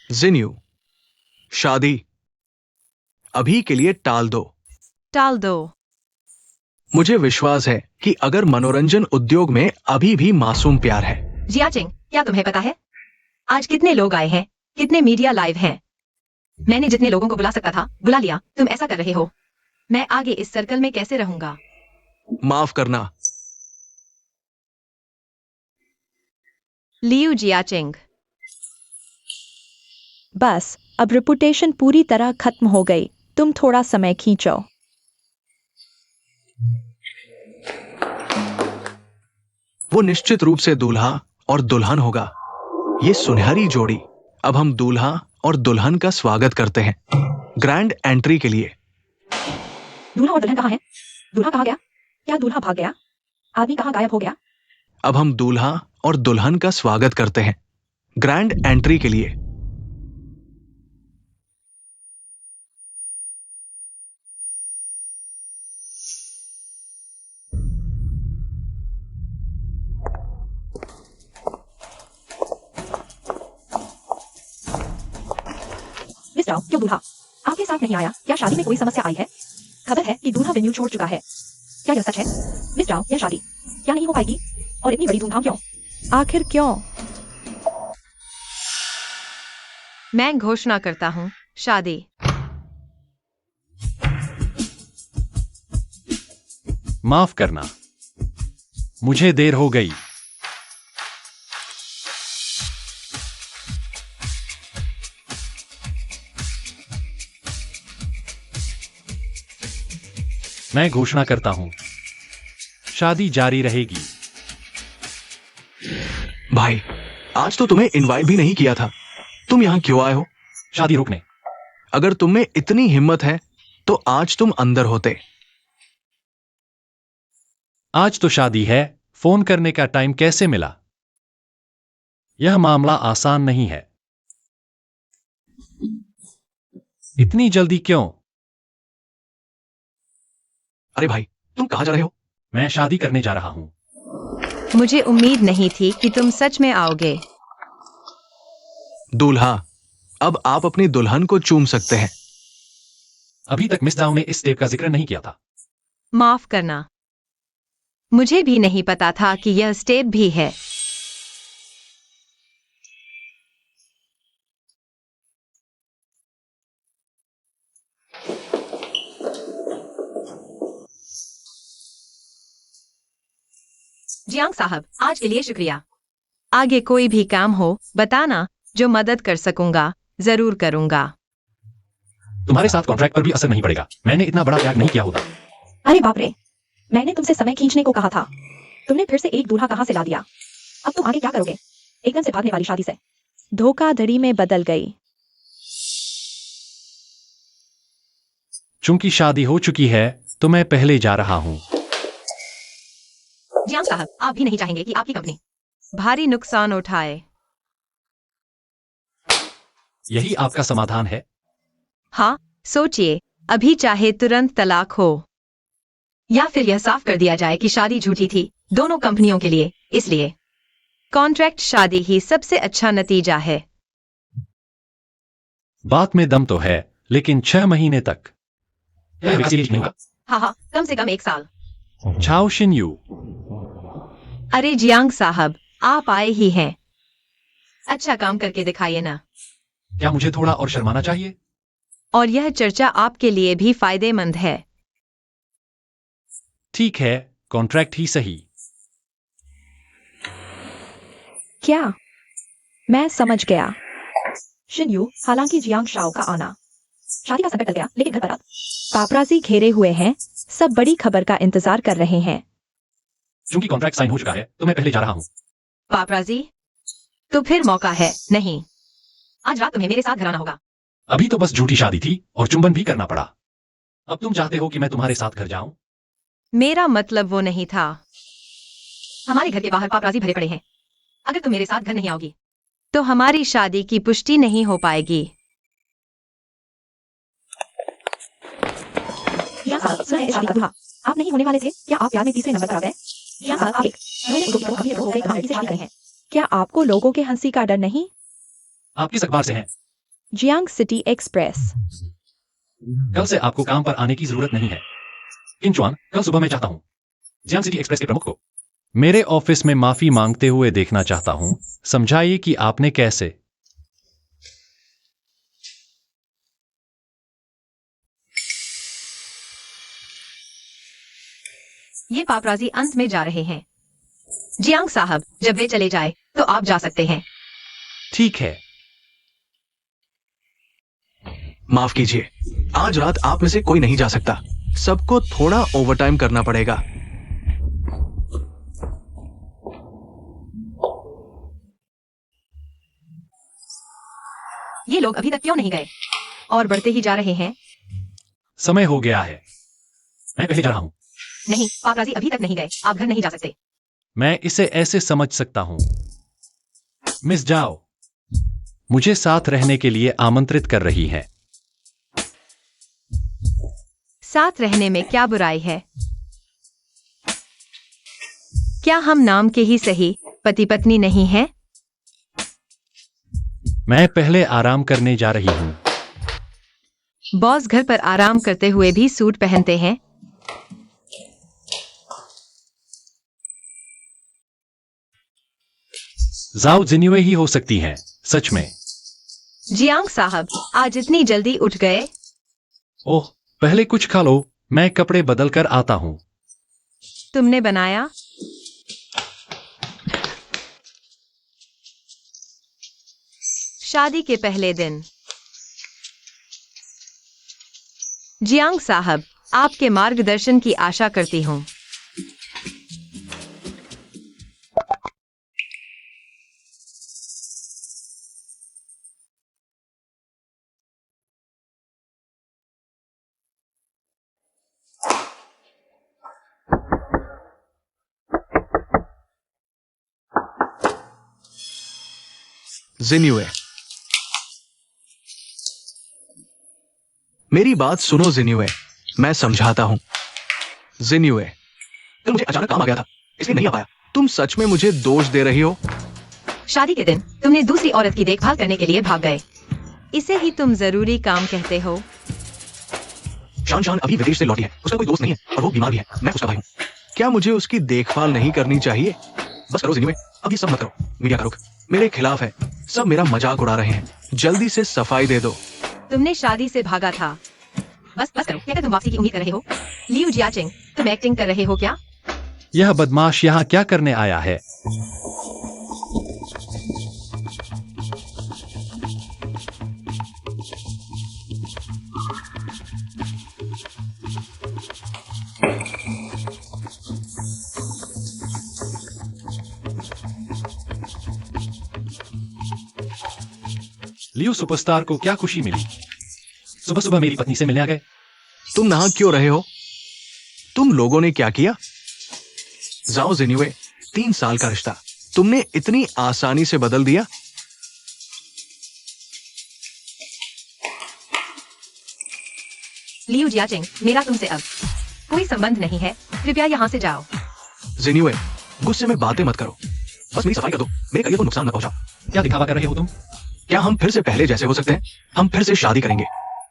जिन्यू, शादी अभी के लिए टाल दो। टाल दो। मुझे विश्वास है कि अगर मनोरंजन उद्योग में अभी भी मासूम प्यार है। जियाचिंग, क्या तुम्हें पता है आज कितने लोग आए हैं, कितने मीडिया लाइव हैं? मैंने जितने लोगों को बुला सकता था बुला लिया। तुम ऐसा कर रहे हो, मैं आगे इस सर्कल में कैसे रहूंगा? माफ करना। लियू जियाचिंग। बस अब रेपुटेशन पूरी तरह खत्म हो गई। तुम थोड़ा समय खींचो। वो निश्चित रूप से दूल्हा और दुल्हन होगा। ये सुनहरी जोड़ी। अब हम दूल्हा और दुल्हन का स्वागत करते हैं ग्रैंड एंट्री के लिए। दूल्हा और दुल्हन कहाँ है? दूल्हा कहाँ गया? क्या दूल्हा भाग गया? आदमी कहाँ गायब हो गया? अब हम दूल्हा और दुल्हन का स्वागत करते हैं ग्रैंड एंट्री के लिए। मिस राव, क्यों दूल्हा आपके साथ नहीं आया? क्या शादी में कोई समस्या आई है? खबर है कि दूल्हा वेन्यू छोड़ चुका है। क्या यह सच है? मिस राव, यह शादी क्या नहीं हो पाएगी? और इतनी बड़ी धूमधाम क्यों? आखिर क्यों? मैं घोषणा करता हूँ, शादी। माफ करना, मुझे देर हो गई। मैं घोषणा करता हूं, शादी जारी रहेगी। भाई, आज तो तुम्हें इनवाइट भी नहीं किया था। तुम यहाँ क्यों आए हो? शादी रोकने। अगर तुम में इतनी हिम्मत है तो आज तुम अंदर होते। आज तो शादी है, फोन करने का टाइम कैसे मिला? यह मामला आसान नहीं है। इतनी जल्दी क्यों? अरे भाई, तुम कहाँ जा रहे हो? मैं शादी करने जा रहा हूं। मुझे उम्मीद नहीं थी कि तुम सच में आओगे। दूल्हा, अब आप अपनी दुल्हन को चूम सकते हैं। अभी तक मिस दाऊ ने इस स्टेप का जिक्र नहीं किया था। माफ करना, मुझे भी नहीं पता था कि यह स्टेप भी है। जियांग साहब, आज के लिए शुक्रिया। आगे कोई भी काम हो बताना, जो मदद कर सकूंगा जरूर करूंगा। तुम्हारे साथ कॉन्ट्रैक्ट पर भी असर नहीं पड़ेगा। मैंने इतना बड़ा त्याग नहीं किया होता। अरे बाप रे, मैंने तुमसे समय खींचने को कहा था। तुमने फिर से एक दूल्हा कहाँ से ला दिया? अब तुम आगे क्या करोगे? एकदम से भागने वाली शादी से धोखाधड़ी में बदल गई। चूंकि शादी हो चुकी है तो मैं पहले जा रहा हूं। जियांग साहब, आप भी नहीं चाहेंगे कि आपकी कंपनी भारी नुकसान उठाए? यही आपका समाधान है? हाँ, सोचिए, अभी चाहे तुरंत तलाक हो या फिर यह साफ कर दिया जाए कि शादी झूठी थी दोनों कंपनियों के लिए। इसलिए कॉन्ट्रैक्ट शादी ही सबसे अच्छा नतीजा है। बात में दम तो है, लेकिन 6 महीने तक यह विकसित नहीं होगा। हाँ, कम से कम 1 साल। छाओ शिन्यू। अरे जियांग साहब, आप आए ही हैं, अच्छा काम करके दिखाइए ना। क्या मुझे थोड़ा और शर्माना चाहिए? और यह चर्चा आपके लिए भी फायदेमंद है। ठीक है, कॉन्ट्रैक्ट ही सही। क्या? मैं समझ गया। शिन्यू, हालांकि जियांग शाओ का आना शादी का संकट टल गया, लेकिन घर पर पापराजी घेरे हुए हैं। सब बड़ी खबर का इंतजार कर रहे हैं। चूंकि कॉन्ट्रैक्ट साइन हो चुका है तो मैं पहले जा रहा हूं। पापराजी? तो फिर मौका है। नहीं, आज रात तुम्हें मेरे साथ घर आना होगा। अभी तो बस झूठी शादी थी और चुंबन भी करना पड़ा। अब तुम चाहते हो कि मैं तुम्हारे साथ घर जाऊं? मेरा मतलब वो नहीं था। हमारे घर के बाहर पापराजी भरे पड़े हैं। अगर तुम मेरे साथ घर नहीं आओगी तो हमारी शादी की पुष्टि नहीं हो पाएगी। आप नहीं होने वाले थे? क्या आप प्यार में तीसरे नंबर पर आ गए? क्या आपको लोगों के हंसी का डर नहीं? आप किस अखबार से हैं? Jiang city express. कल से आपको काम पर आने की जरूरत नहीं है। किंचुआन, कल सुबह मैं चाहता हूँ जियांग सिटी एक्सप्रेस के प्रमुख को मेरे ऑफिस में माफी मांगते हुए देखना चाहता हूँ। समझाइए कि आपने कैसे। ये पापराजी अंत में जा रहे हैं। जियांग साहब, जब वे चले जाए तो आप जा सकते हैं। ठीक है। माफ कीजिए, आज रात आप में से कोई नहीं जा सकता। सबको थोड़ा ओवरटाइम करना पड़ेगा। ये लोग अभी तक क्यों नहीं गए और बढ़ते ही जा रहे हैं? समय हो गया है। मैं पहले जा रहा हूँ। नहीं, पापराजी अभी तक नहीं गए। आप घर नहीं जा सकते। मैं इसे ऐसे समझ सकता हूँ। मिस जाओ मुझे साथ रहने के लिए आमंत्रित कर रही है। साथ रहने में क्या बुराई है? क्या हम नाम के ही सही पति पत्नी नहीं हैं? मैं पहले आराम करने जा रही हूँ। बॉस घर पर आराम करते हुए भी सूट पहनते हैं। जाओ जिन्युए ही हो सकती हैं, सच में। जियांग साहब, आज इतनी जल्दी उठ गए? ओह, पहले कुछ खा लो, मैं कपड़े बदल कर आता हूँ। तुमने बनाया? शादी के पहले दिन। जियांग साहब, आपके मार्गदर्शन की आशा करती हूँ। जिन्युए, मेरी बात सुनो जिन्युए, मैं समझाता हूं। जिन्युए, कल मुझे अचानक काम आ गया था, इसलिए नहीं आ पाया। तुम सच में मुझे दोष दे रही हो? शादी के दिन तुमने दूसरी औरत की देखभाल करने के लिए भाग गए। इसे ही तुम जरूरी काम कहते हो? शान शान अभी विदेश से लौटी है, उसका कोई दोस्त नहीं है और वो बीमार भी है। मैं उसका भाई हूँ। क्या मुझे उसकी देखभाल नहीं करनी चाहिए? बस करो जिन्युए, अब ये सब मत करो। मीडिया का रुख मेरे खिलाफ है। सब मेरा मजाक उड़ा रहे हैं। जल्दी से सफाई दे दो। तुमने शादी से भागा था। बस करो। क्या तुम वापसी की उम्मीद कर रहे हो? लियू जियाचिंग, तुम एक्टिंग कर रहे हो क्या? यह बदमाश यहाँ क्या करने आया है? लियो सुपरस्टार को क्या खुशी मिली? सुबह सुबह मेरी पत्नी से मिलने आ गए। तुम नहा क्यों रहे हो? तुम लोगों ने क्या किया? जाओ जिन्युए, 3 साल का रिश्ता तुमने इतनी आसानी से बदल दिया? लियू जियाचिंग, मेरा तुमसे अब कोई संबंध नहीं है। कृपया यहाँ से जाओ। जिन्युए, गुस्से में बातें मत करो। बस मेरी सफाई कर दो। मेरे करियर को नुकसान न पहुंचाओ। क्या दिखावा कर रहे हो तुम? क्या हम फिर से पहले जैसे हो सकते हैं? हम फिर से शादी करेंगे।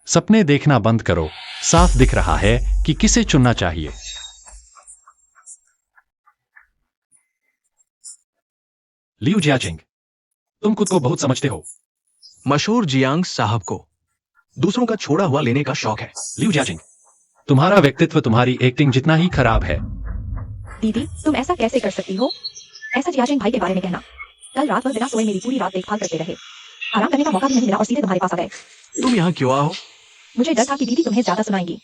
सपने देखना बंद करो। साफ दिख रहा है कि किसे चुनना चाहिए। लियू जियाचिंग, तुम खुद को बहुत समझते हो। मशहूर जियांग साहब को दूसरों का छोड़ा हुआ लेने का शौक है। लियू जियाचिंग, तुम्हारा व्यक्तित्व तुम्हारी एक्टिंग जितना ही खराब है। दीदी, तुम ऐसा कैसे कर सकती हो? ऐसा जियाचिंग भाई के बारे में कहना। कल रात भर बिना सोए मेरी पूरी रात देखभाल करते रहे। आराम करने का मौका भी नहीं मिला और सीधे तुम्हारे पास आ गए। तुम यहाँ क्यों आओ? मुझे डर था कि दीदी तुम्हें ज्यादा सुनाएंगी,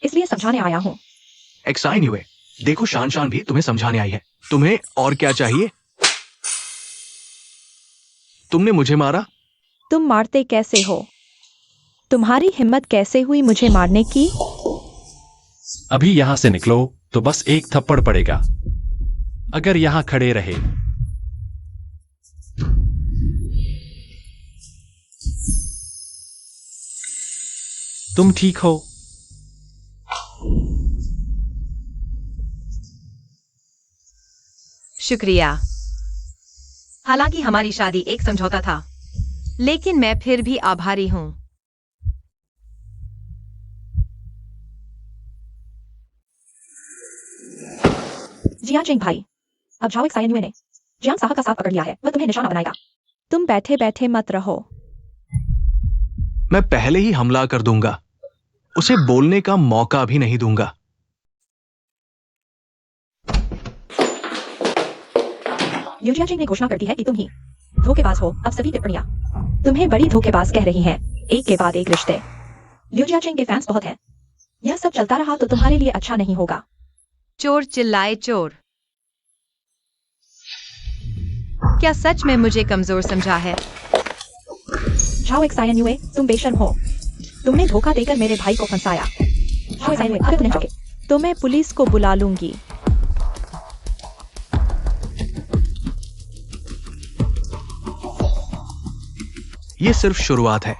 इसलिए समझाने आया हूँ। एक्साइन हुए। देखो शान शान भी तुम्हें समझाने आई है। तुम्हें और क्या चाहिए? तुमने मुझे मारा। तुम मारते कैसे हो? तुम्हारी हिम्मत कैसे हुई मुझे मारने की? अभी यहां से निकलो तो बस एक थप्पड़ पड़ेगा। अगर यहां खड़े रहे। तुम ठीक हो? शुक्रिया। हालांकि हमारी शादी एक समझौता था। लेकिन मैं फिर भी आभारी हूँ। जियांग चिंग भाई, अब झाओ एक्साइन ने जियांग साहब का साथ पकड़ लिया है, वह तुम्हें निशाना बनाएगा। तुम बैठे बैठे मत रहो। मैं पहले ही हमला कर दूंगा, उसे बोलने का मौका भी नहीं दूंगा। लिu जियांग ने घोषणा कर दी है कि तुम ही धोखेबाज हो। अब सभी टिप्पणियां तुम्हें बड़ी धोखेबाज कह रही हैं, एक के बाद एक रिश्ते। लिu जियांग के फैंस बहुत हैं। यह सब चलता रहा तो तुम्हारे लिए अच्छा नहीं होगा। चोर चिल्लाए चोर। क्या सच में मुझे कमजोर समझा है? झाओ एक्साइन तुम बेशर्म हो। तुमने धोखा देकर मेरे भाई को फंसाया। झाओ एक्साइन अगर तुम नहीं जाओगे तो मैं पुलिस को बुला लूंगी। ये सिर्फ शुरुआत है।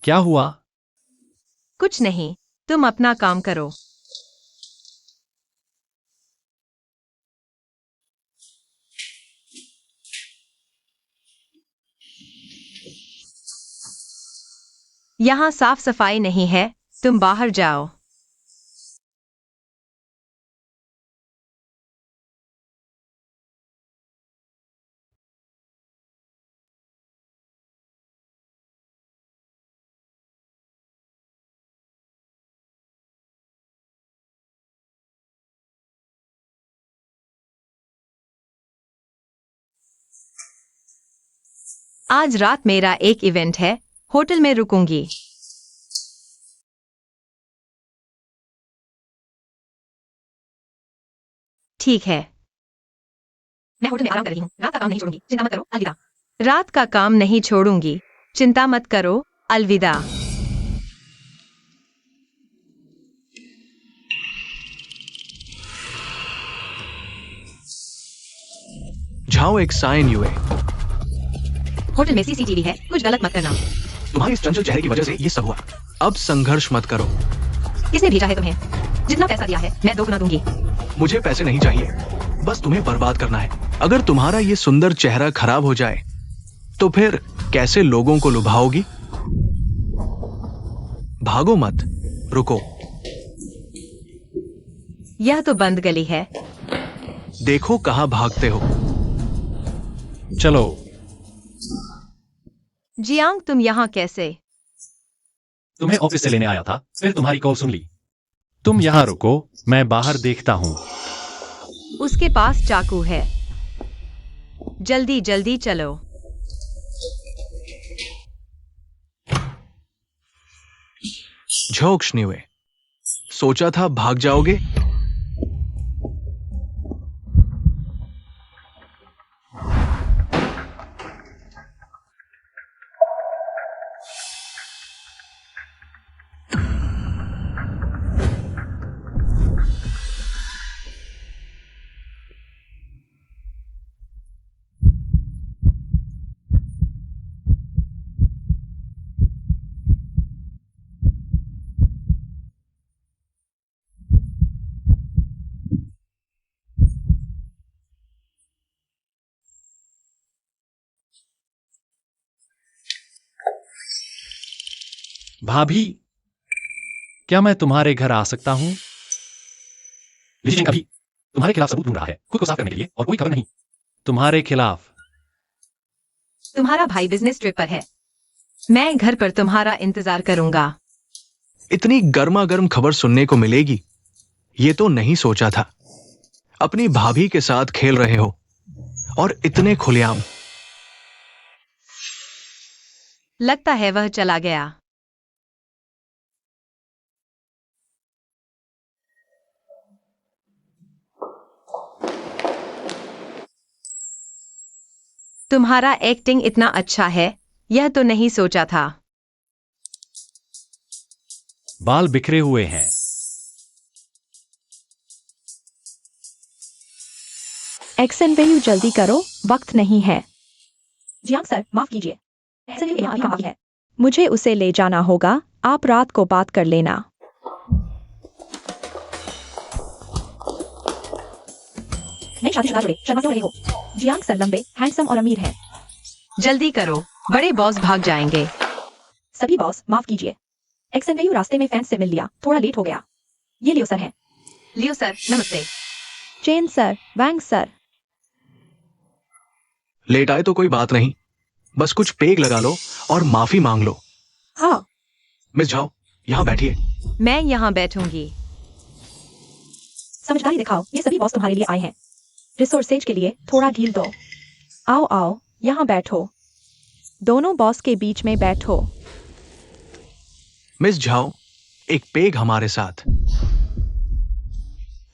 क्या हुआ? कुछ नहीं, तुम अपना काम करो। यहाँ साफ सफाई नहीं है, तुम बाहर जाओ। आज रात मेरा एक इवेंट है, होटल में रुकूंगी। ठीक है। मैं होटल में आराम कर रही हूँ, रात का काम नहीं छोड़ूंगी, चिंता मत करो, अलविदा। रात का काम नहीं छोड़ूंगी, चिंता मत करो, अलविदा। झाओ एक्साइन होटल में सीसीटीवी है, कुछ गलत मत करना। तुम्हारे इस चंचल चेहरे की वजह से ये सब हुआ। अब संघर्ष मत करो। किसने भेजा है तुम्हें? जितना पैसा दिया है मैं 2 गुना दूंगी। मुझे पैसे नहीं चाहिए, बस तुम्हें बर्बाद करना है। अगर तुम्हारा ये सुंदर चेहरा खराब हो जाए तो फिर कैसे लोगों को लुभाओगी? भागो मत, रुको। यह तो बंद गली है। देखो कहां भागते हो। चलो। जियांग तुम यहाँ कैसे? तुम्हें ऑफिस से लेने आया था, फिर तुम्हारी कॉल सुन ली। तुम यहाँ रुको, मैं बाहर देखता हूँ। उसके पास चाकू है। जल्दी जल्दी चलो। झोंक्शनिवे, सोचा था भाग जाओगे। भाभी, क्या मैं तुम्हारे घर आ सकता हूँ? अभी तुम्हारे खिलाफ सबूत ढूंढ रहा है, खुद को साफ करने के लिए, और कोई खबर नहीं। तुम्हारे खिलाफ? तुम्हारा भाई बिजनेस ट्रिप पर है। मैं घर पर तुम्हारा इंतजार करूंगा। इतनी गर्मा गर्म खबर सुनने को मिलेगी, ये तो नहीं सोचा था। अपनी भाभी के साथ खेल रहे हो और इतने खुलेआम। लगता है वह चला गया। तुम्हारा एक्टिंग इतना अच्छा है, यह तो नहीं सोचा था। बाल बिखरे हुए हैं। एक्शन वैल्यू जल्दी करो, वक्त नहीं है। जियांग सर, माफ कीजिए। एक्शन वैल्यू यहाँ काफी है। मुझे उसे ले जाना होगा, आप रात को बात कर लेना। नए शादीशुदा जोड़े शर्मा क्यों रहे हो? जियांग सर लंबे, हैंडसम और अमीर हैं। जल्दी करो, बड़े बॉस भाग जाएंगे। सभी बॉस माफ कीजिए। एक्सएनवेयू रास्ते में फैंस से मिल लिया, थोड़ा लेट हो गया। ये लियो सर हैं। लियो सर, नमस्ते। चेन सर, वैंग सर। लेट आए तो कोई बात नहीं, बस कुछ पेग लगा लो और माफी मांग लो। हाँ, मिस झाओ, यहाँ बैठिए। मैं यहाँ बैठूंगी। समझदारी दिखाओ, ये सभी बॉस तुम्हारे लिए आए हैं। रिसोर्सेज के लिए थोड़ा ढील दो। आओ आओ, यहाँ बैठो। दोनों बॉस के बीच में बैठो। मिस झाओ, एक पेग हमारे साथ।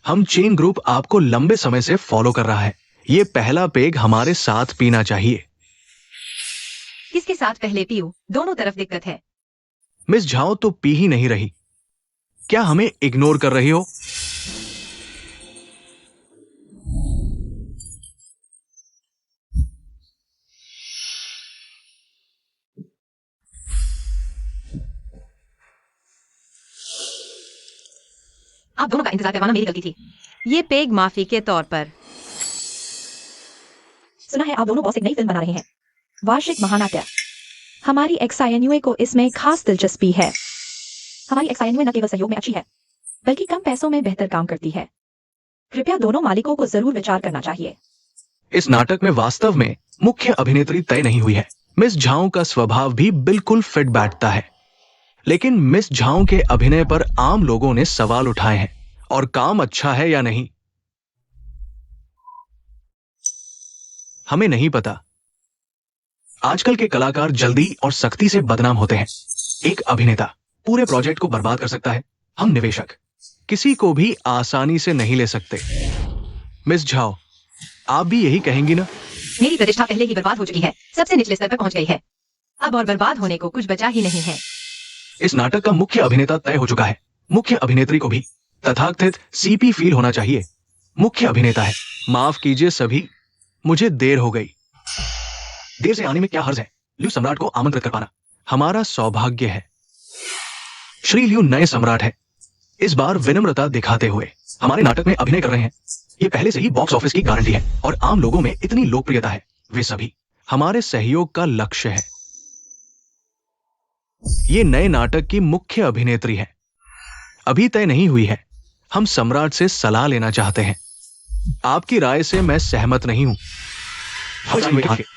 हम चेन ग्रुप आपको लंबे समय से फॉलो कर रहा है। ये पहला पेग हमारे साथ पीना चाहिए। किसके साथ पहले पीऊं? दोनों तरफ दिक्कत है। मिस झाओ तो पी ही नहीं रही। क्या हमें इग्नोर कर रही हो? आप दोनों का इंतजार करवाना मेरी गलती थी। ये पेग माफी के तौर पर। सुना है आप दोनों बॉस एक नई फिल्म बना रहे हैं, वार्षिक महानाट्य। हमारी एक्सआईएनयूए को इसमें खास दिलचस्पी है। हमारी एक्सआईएनयूए न केवल सहयोग में अच्छी है, बल्कि कम पैसों में बेहतर काम करती है। कृपया दोनों मालिकों को जरूर विचार करना चाहिए। इस नाटक में वास्तव में मुख्य अभिनेत्री तय नहीं हुई है। मिस झाओ का स्वभाव भी बिल्कुल फिट बैठता है, लेकिन मिस झाओ के अभिनय पर आम लोगों ने सवाल उठाए हैं। और काम अच्छा है या नहीं, हमें नहीं पता। आजकल के कलाकार जल्दी और सख्ती से बदनाम होते हैं। एक अभिनेता पूरे प्रोजेक्ट को बर्बाद कर सकता है। हम निवेशक किसी को भी आसानी से नहीं ले सकते। मिस झाओ, आप भी यही कहेंगी ना? मेरी प्रतिष्ठा पहले ही बर्बाद हो चुकी है, सबसे निचले स्तर पर पहुंच गई है। अब और बर्बाद होने को कुछ बचा ही नहीं है। इस नाटक का मुख्य अभिनेता तय हो चुका है। मुख्य अभिनेत्री को भी तथाकथित सीपी फील होना चाहिए। मुख्य अभिनेता है। माफ कीजिए सभी, मुझे देर हो गई। देर से आने में क्या हर्ज है? लियू सम्राट को आमंत्रित कर पाना हमारा सौभाग्य है। श्री लियू नए सम्राट है, इस बार विनम्रता दिखाते हुए हमारे नाटक में अभिनय कर रहे हैं। ये पहले से ही बॉक्स ऑफिस की गारंटी है और आम लोगों में इतनी लोकप्रियता है। वे सभी हमारे सहयोग का लक्ष्य है। ये नए नाटक की मुख्य अभिनेत्री है। अभी तय नहीं हुई है। हम सम्राट से सलाह लेना चाहते हैं। आपकी राय से मैं सहमत नहीं हूं।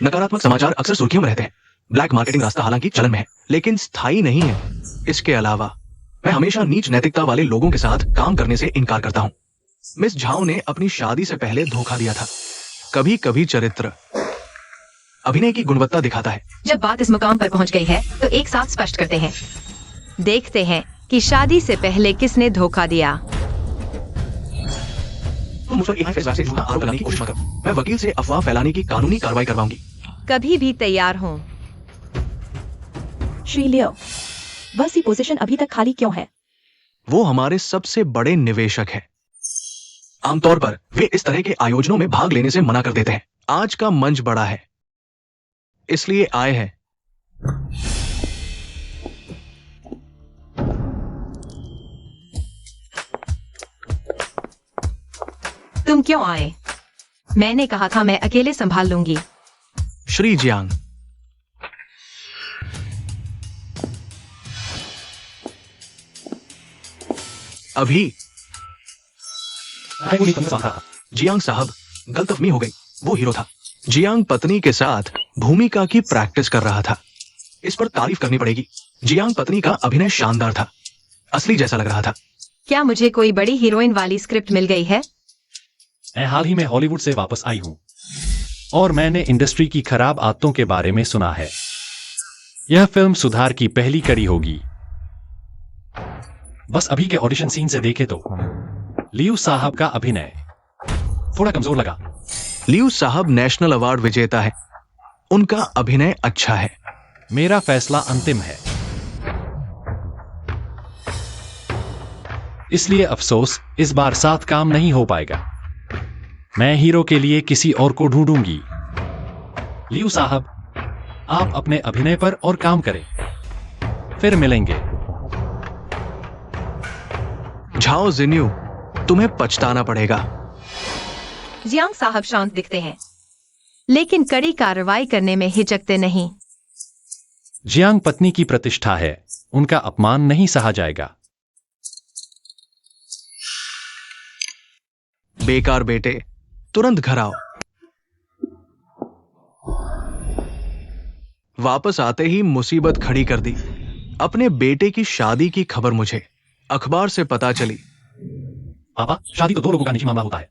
नकारात्मक समाचार अक्सर सुर्खियों में रहते हैं। ब्लैक मार्केटिंग रास्ता हालांकि चलन में है, लेकिन स्थायी नहीं है। इसके अलावा मैं हमेशा नीच नैतिकता वाले लोगों के साथ काम करने से इनकार करता हूं। मिस झाओ ने अपनी शादी से पहले धोखा दिया था। कभी कभी चरित्र अभिनय की गुणवत्ता दिखाता है। जब बात इस मुकाम पर पहुंच गई है तो एक साथ स्पष्ट करते हैं। देखते हैं कि शादी से पहले किसने धोखा दिया। तुम मुझ पर एक फैसला से झूठा आरोप लगाने की कोशिश मत करो। मैं वकील से अफवाह फैलाने की कानूनी कार्रवाई करवाऊंगी। कभी भी तैयार हूं। श्री लियो, वह सी पोजीशन अभी तक खाली क्यों है? वो हमारे सबसे बड़े निवेशक हैं। आमतौर पर वे इस तरह के आयोजनों में भाग लेने से मना कर देते हैं। आज का मंच बड़ा है, इसलिए आए हैं। तुम क्यों आए? मैंने कहा था मैं अकेले संभाल लूंगी। श्री जियांग, अभी जियांग साहब, गलतफहमी हो गई। वो हीरो था। जियांग पत्नी के साथ भूमिका की प्रैक्टिस कर रहा था। इस पर तारीफ करनी पड़ेगी। जियांग पत्नी का अभिनय शानदार था, असली जैसा लग रहा था। क्या मुझे कोई बड़ी हीरोइन वाली स्क्रिप्ट मिल गई है? मैं हाल ही में हॉलीवुड से वापस आई हूं और मैंने इंडस्ट्री की खराब आदतों के बारे में सुना है। यह फिल्म सुधार की पहली कड़ी होगी। बस अभी के ऑडिशन सीन से देखे तो लियू साहब का अभिनय थोड़ा कमजोर लगा। लियू साहब नेशनल अवार्ड विजेता है, उनका अभिनय अच्छा है। मेरा फैसला अंतिम है, इसलिए अफसोस इस बार साथ काम नहीं हो पाएगा। मैं हीरो के लिए किसी और को ढूंढूंगी। लियू साहब, आप अपने अभिनय पर और काम करें, फिर मिलेंगे। झाओ जिन्यू, तुम्हें पछताना पड़ेगा। जियांग साहब शांत दिखते हैं, लेकिन कड़ी कार्रवाई करने में हिचकते नहीं। जियांग पत्नी की प्रतिष्ठा है, उनका अपमान नहीं सहा जाएगा। बेकार बेटे, तुरंत घर आओ। वापस आते ही मुसीबत खड़ी कर दी। अपने बेटे की शादी की खबर मुझे अखबार से पता चली। पापा, शादी तो दो लोगों का निजी मामला होता है।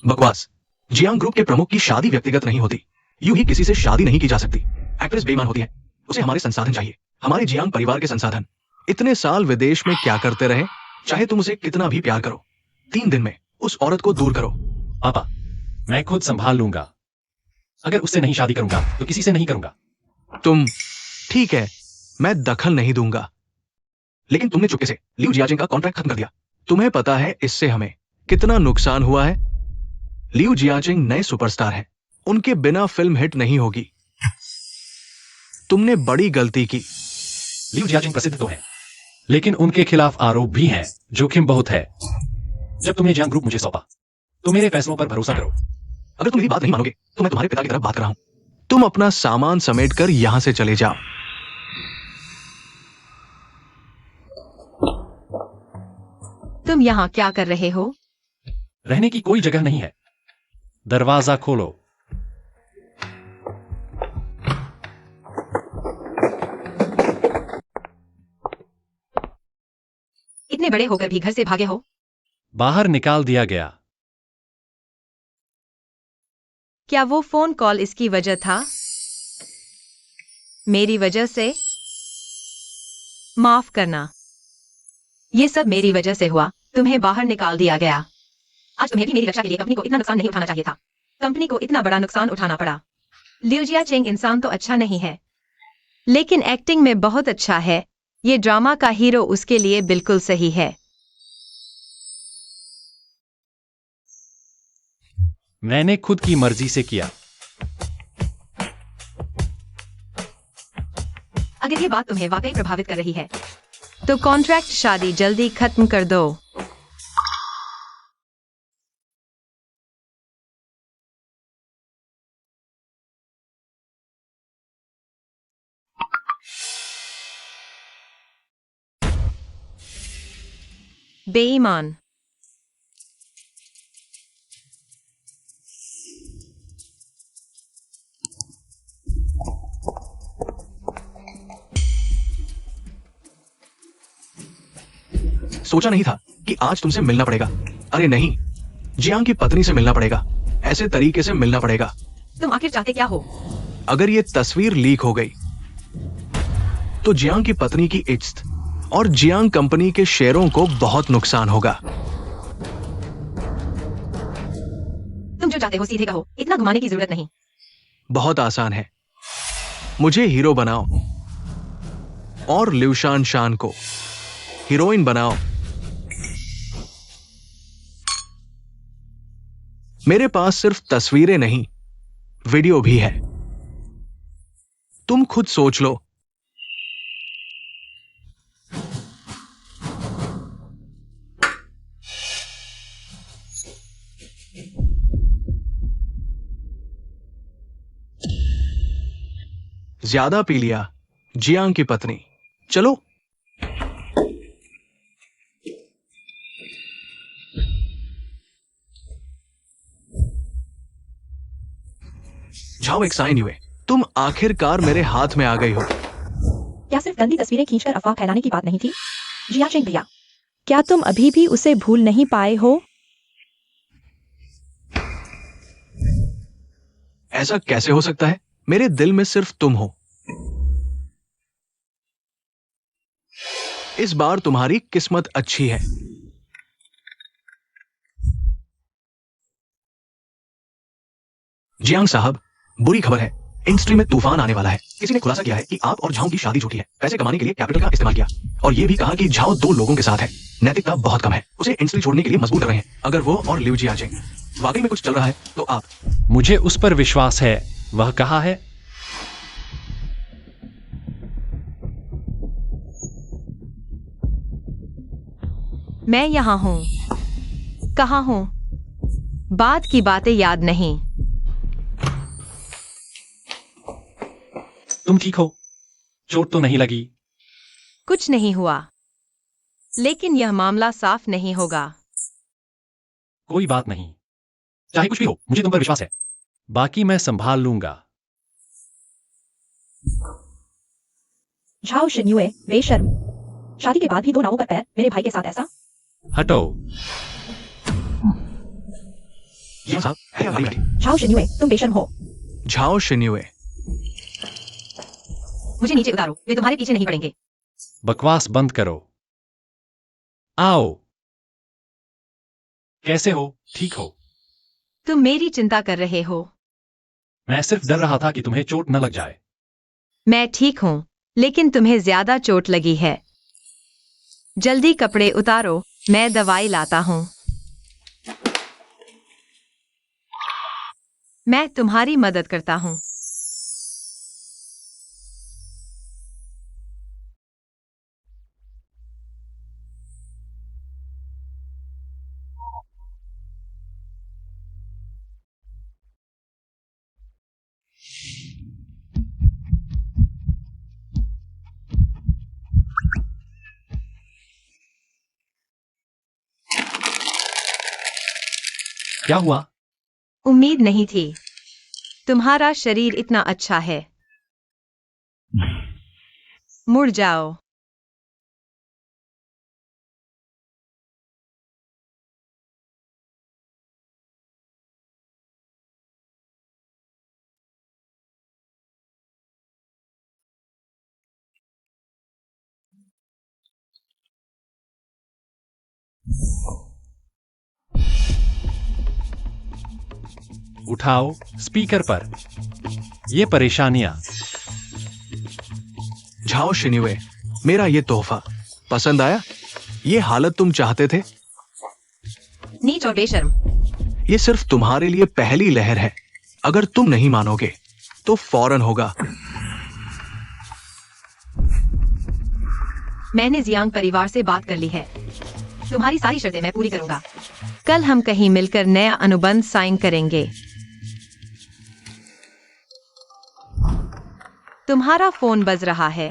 बकवास। जियांग ग्रुप के प्रमुख की शादी व्यक्तिगत नहीं होती। यूं ही किसी से शादी नहीं की जा सकती। एक्ट्रेस बेईमान होती है, उसे हमारे संसाधन चाहिए, हमारे जियांग परिवार के संसाधन। इतने साल विदेश में क्या करते रहे, चाहे तुम उसे कितना भी प्यार करो, 3 दिन में उस औरत को दूर करो। पापा, मैं खुद संभाल लूंगा। अगर उससे नहीं शादी करूंगा तो किसी से नहीं करूंगा। तुम ठीक है, मैं दखल नहीं दूंगा, लेकिन तुमने चुपके से लियू जियाचिंग का कॉन्ट्रैक्ट खत्म कर दिया। तुम्हें पता है इससे हमें कितना नुकसान हुआ है? लियू जियाचिंग नए सुपरस्टार हैं, उनके बिना फिल्म हिट नहीं होगी। तुमने बड़ी गलती की। लियू जियाचिंग प्रसिद्ध तो है, लेकिन उनके खिलाफ आरोप भी हैं, जोखिम बहुत है। जब तुमने जियांग ग्रुप मुझे सौंपा तो मेरे फैसलों पर भरोसा करो। अगर तुम मेरी बात नहीं मानोगे तो मैं तुम्हारे पिता की तरफ बात कर रहा हूं। तुम अपना सामान समेटकर यहां से चले जाओ। तुम यहाँ क्या कर रहे हो? रहने की कोई जगह नहीं है। दरवाजा खोलो। इतने बड़े होकर भी घर से भागे हो? बाहर निकाल दिया गया। क्या वो फोन कॉल इसकी वजह था? मेरी वजह से? माफ करना, ये सब मेरी वजह से हुआ। तुम्हें बाहर निकाल दिया गया। आज तुम्हें भी मेरी रक्षा के लिए कंपनी को इतना नुकसान नहीं उठाना चाहिए था। कंपनी को इतना बड़ा नुकसान उठाना पड़ा। लियू जियाचिंग इंसान तो अच्छा नहीं है, लेकिन एक्टिंग में बहुत अच्छा है। ये ड्रामा का हीरो उसके लिए बिल्कुल सही है। मैंने खुद की मर्जी से किया। अगर ये बात तुम्हें वाकई प्रभावित कर रही है तो कॉन्ट्रैक्ट शादी जल्दी खत्म कर दो। बेईमान। सोचा नहीं था कि आज तुमसे मिलना पड़ेगा। अरे नहीं, जियांग की पत्नी से मिलना पड़ेगा। ऐसे तरीके से मिलना पड़ेगा। तुम आखिर चाहते क्या हो? अगर ये तस्वीर लीक हो गई तो जियांग की पत्नी की इज्जत और जियांग कंपनी के शेयरों को बहुत नुकसान होगा। तुम जो चाहते हो सीधे कहो, इतना घुमाने की जरूरत नहीं। बहुत आसान है, मुझे हीरो बनाओ और ल्यूशान शान को हीरोइन बनाओ। मेरे पास सिर्फ तस्वीरें नहीं, वीडियो भी है। तुम खुद सोच लो। ज्यादा पी लिया जियांग की पत्नी। चलो। जाओ, एक साइन हुए। तुम आखिरकार मेरे हाथ में आ गई हो। क्या सिर्फ गंदी तस्वीरें खींचकर अफवाह फैलाने की बात नहीं थी? जियाचिंग भैया, क्या तुम अभी भी उसे भूल नहीं पाए हो? ऐसा कैसे हो सकता है? मेरे दिल में सिर्फ तुम हो। इस बार तुम्हारी किस्मत अच्छी है। जियांग साहब, बुरी खबर है, इंडस्ट्री में तूफान आने वाला है। किसी ने खुलासा किया है कि आप और झाओ की शादी झूठी है। पैसे कमाने के लिए कैपिटल का इस्तेमाल किया, और यह भी कहा कि झाओ 2 लोगों के साथ है। नैतिकता बहुत कम है, उसे इंडस्ट्री छोड़ने के लिए मजबूर कर रहे हैं। अगर वो और लियू जियाचिंग वाकई में कुछ चल रहा है तो आप। मुझे उस पर विश्वास है। वह कहाँ है? मैं यहाँ हूँ। कहाँ हूँ? बाद की बातें याद नहीं। तुम ठीक हो? चोट तो नहीं लगी? कुछ नहीं हुआ, लेकिन यह मामला साफ नहीं होगा। कोई बात नहीं, चाहे कुछ भी हो, मुझे तुम पर विश्वास है। बाकी मैं संभाल लूंगा। झाओ शिन्युए बेशर्म, शादी के बाद भी 2 नावों पर पैर, मेरे भाई के साथ ऐसा। हटो। जियांग साहब है हमारी गाड़ी। झाओ शिन्युए तुम बेशर्म हो। झाओ शिन्युए, मुझे नीचे उतारो, वे तुम्हारे पीछे नहीं पड़ेंगे। बकवास बंद करो। आओ। कैसे हो? ठीक हो? तुम मेरी चिंता कर रहे हो। मैं सिर्फ डर रहा था कि तुम्हें चोट न लग जाए। मैं ठीक हूँ, लेकिन तुम्हें ज्यादा चोट लगी है। जल्दी कपड़े उतारो, मैं दवाई लाता हूँ। मैं तुम्हारी मदद करता हूँ। क्या हुआ? उम्मीद नहीं थी। तुम्हारा शरीर इतना अच्छा है। मुड़ जाओ। उठाओ स्पीकर पर। ये परेशानियां। झाओ शिन्युए, मेरा ये तोहफा पसंद आया? ये हालत तुम चाहते थे? नीच और बेशर्म। ये सिर्फ तुम्हारे लिए पहली लहर है। अगर तुम नहीं मानोगे तो फौरन होगा। मैंने जियांग परिवार से बात कर ली है। तुम्हारी सारी शर्तें मैं पूरी करूंगा। कल हम कहीं मिलकर नया अनुबंध साइन करेंगे। तुम्हारा फोन बज रहा है।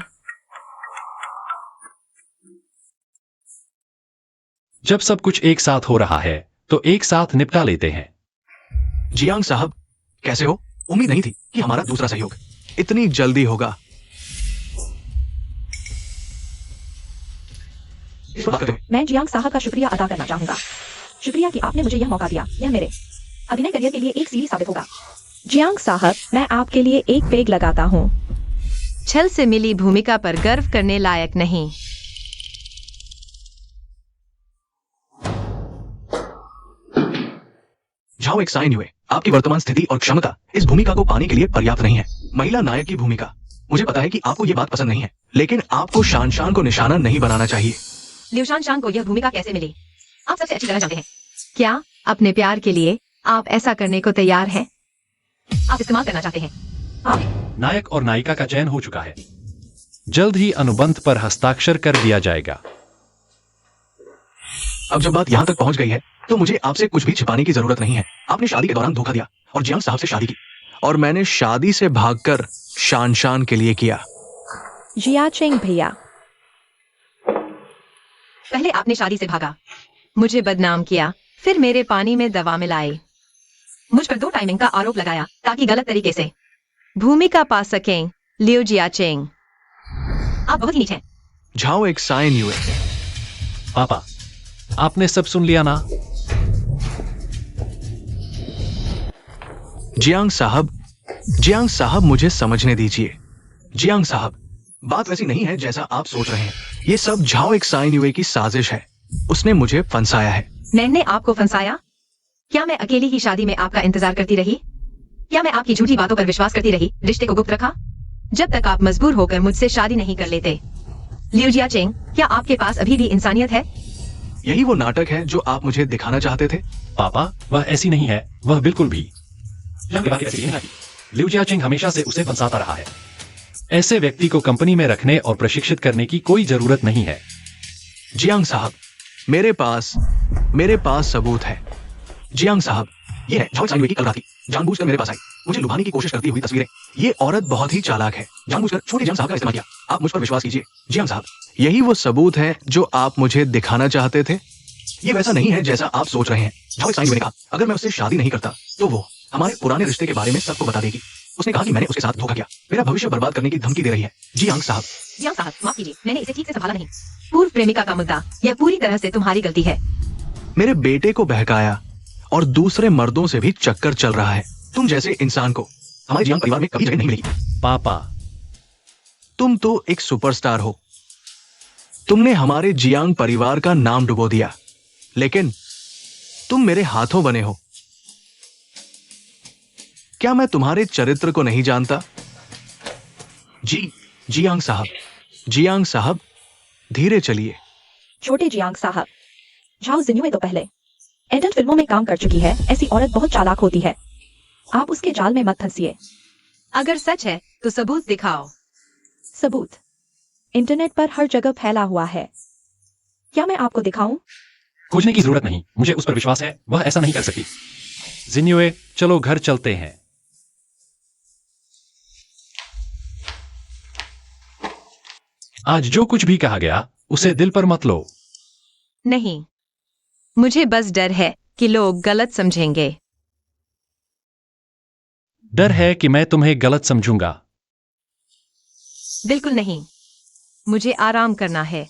जब सब कुछ एक साथ हो रहा है तो एक साथ निपटा लेते हैं। जियांग साहब, कैसे हो? उम्मीद नहीं थी कि हमारा दूसरा सहयोग इतनी जल्दी होगा। इस बात को मैं जियांग साहब का शुक्रिया अदा करना चाहूंगा। शुक्रिया कि आपने मुझे यह मौका दिया। यह मेरे अभिनय करियर के लिए एक सीढ़ी साबित होगा। जियांग साहब, मैं आपके लिए एक पेग लगाता हूँ। छल से मिली भूमिका पर गर्व करने लायक नहीं। झाओ एक साइन हुए। आपकी वर्तमान स्थिति और क्षमता इस भूमिका को पाने के लिए पर्याप्त नहीं है। महिला नायक की भूमिका। मुझे पता है कि आपको यह बात पसंद नहीं है, लेकिन आपको शान को निशाना नहीं बनाना चाहिए। लिउशान शान को यह भूमिका कैसे मिली? आप सबसे अच्छी तरह जानते हैं। क्या अपने प्यार के लिए आप ऐसा करने को तैयार हैं? आप इस्तेमाल करना चाहते हैं। नायक और नायिका का चयन हो चुका है। जल्द ही अनुबंध पर हस्ताक्षर कर दिया जाएगा। अब जब बात यहां तक पहुंच गई है तो मुझे आपसे कुछ भी छिपाने की जरूरत नहीं है। आपने शादी के दौरान धोखा दिया और जियांग साहब से शादी की, और मैंने शादी से भागकर शान के लिए किया। जियाचेंग भैया, पहले आपने शादी से भागा, मुझे बदनाम किया, फिर मेरे पानी में दवा मिलाई, मुझ पर 2 टाइमिंग का आरोप लगाया ताकि गलत तरीके से भूमिका पा सकें। लियो जियाचेंग, आप बहुत ही नीच हैं। झाओ एक साइन हुए। पापा, आपने सब सुन लिया ना? जियांग साहब मुझे समझने दीजिए। जियांग साहब, बात वैसी नहीं है जैसा आप सोच रहे हैं। ये सब झाओ एक साइन हुए की साजिश है। उसने मुझे फंसाया है। मैंने आपको फंसाया? क्या मैं अकेली ही शादी में आपका इंतजार करती रही? क्या मैं आपकी झूठी बातों पर विश्वास करती रही, रिश्ते को गुप्त रखा, जब तक आप मजबूर होकर मुझसे शादी नहीं कर लेते? लियो जियाचेंग, क्या आपके पास अभी भी इंसानियत है? यही वो नाटक है जो आप मुझे दिखाना चाहते थे? पापा, वह ऐसी नहीं है, वह बिल्कुल भी। लिउ जियाचेंग हमेशा से उसे फंसाता रहा है। ऐसे व्यक्ति को कंपनी में रखने और प्रशिक्षित करने की कोई जरूरत नहीं है। जियांग साहब, मेरे पास सबूत है। जियांग साहब, ये है झाओ साइनवे की कल रात की, जानबूझकर मेरे पास आई, मुझे लुभाने की कोशिश करती हुई तस्वीरें। ये औरत बहुत ही चालाक है, जानबूझकर छोटे जियांग साहब का इस्तेमाल किया। आप मुझ पर विश्वास कीजिए जियांग साहब, यही वो सबूत है जो आप मुझे दिखाना चाहते थे। ये वैसा नहीं है जैसा आप सोच रहे हैं। झाओ साइनवे ने कहा अगर मैं उससे शादी नहीं करता तो वो हमारे पुराने रिश्ते के बारे में सबको बता देगी। उसने कहा कि मैंने उसके साथ धोखा किया, मेरा भविष्य बर्बाद करने की धमकी दे रही है। जियांग साहब, जियांग साहब माफ कीजिए, मैंने इसे ठीक से संभाला नहीं। पूर्व प्रेमिका का मुद्दा, यह पूरी तरह से तुम्हारी गलती है। मेरे बेटे को बहकाया और दूसरे मर्दों से भी चक्कर चल रहा है। तुम जैसे इंसान को हमारे जियांग परिवार में कभी जगह नहीं मिलेगी। पापा, तुम तो एक सुपरस्टार हो, तुमने हमारे जियांग परिवार का नाम डुबो दिया, लेकिन तुम मेरे हाथों बने हो। क्या मैं तुम्हारे चरित्र को नहीं जानता? जियांग साहब, धीरे चलिए। छोटे जियांग साहब, झाओ जिन्युए तो पहले एडल्ट फिल्मों में काम कर चुकी है। ऐसी औरत बहुत चालाक होती है, आप उसके जाल में मत फंसिए। अगर सच है तो सबूत दिखाओ। सबूत इंटरनेट पर हर जगह फैला हुआ है, क्या मैं आपको दिखाऊं? खोजने की जरूरत नहीं, मुझे उस पर विश्वास है, वह ऐसा नहीं कर सकती। जिन्युए, चलो घर चलते हैं। आज जो कुछ भी कहा गया उसे दिल पर मत लो। नहीं, मुझे बस डर है कि लोग गलत समझेंगे। डर है कि मैं तुम्हें गलत समझूंगा। बिल्कुल नहीं, मुझे आराम करना है।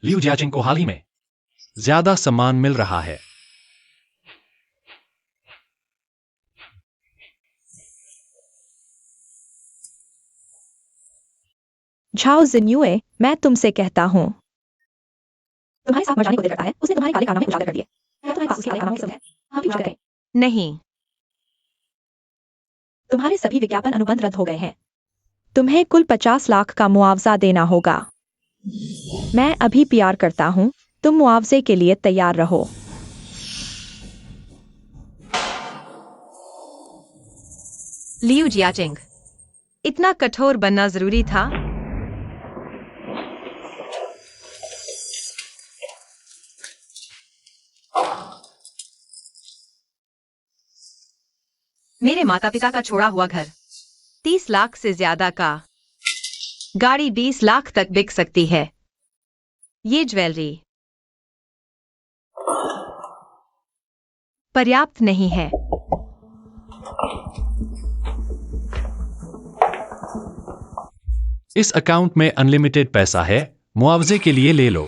लियू जियाचिंग को हाल ही में ज्यादा सम्मान मिल रहा है। झाओ जिन्युए, मैं तुमसे कहता हूं, तुम्हारे साथ मर जाने को दिल करता है। उसने तुम्हारे काले कारनामे उजागर कर दिए। क्या तुम्हारे पास उसके काले कारनामे की सबूत है? हम भी उजागर करें। नहीं, तुम्हारे सभी विज्ञापन अनुबंध रद्द हो गए हैं। तुम्हें कुल 50 लाख का मुआवजा देना होगा। मैं अभी प्यार करता हूं, तुम मुआवजे के लिए तैयार रहो। लियू जियाचिंग, इतना कठोर बनना जरूरी था? मेरे माता पिता का छोड़ा हुआ घर 30 लाख से ज्यादा का, गाड़ी 20 लाख तक बिक सकती है। ये ज्वेलरी पर्याप्त नहीं है। इस अकाउंट में अनलिमिटेड पैसा है, मुआवजे के लिए ले लो।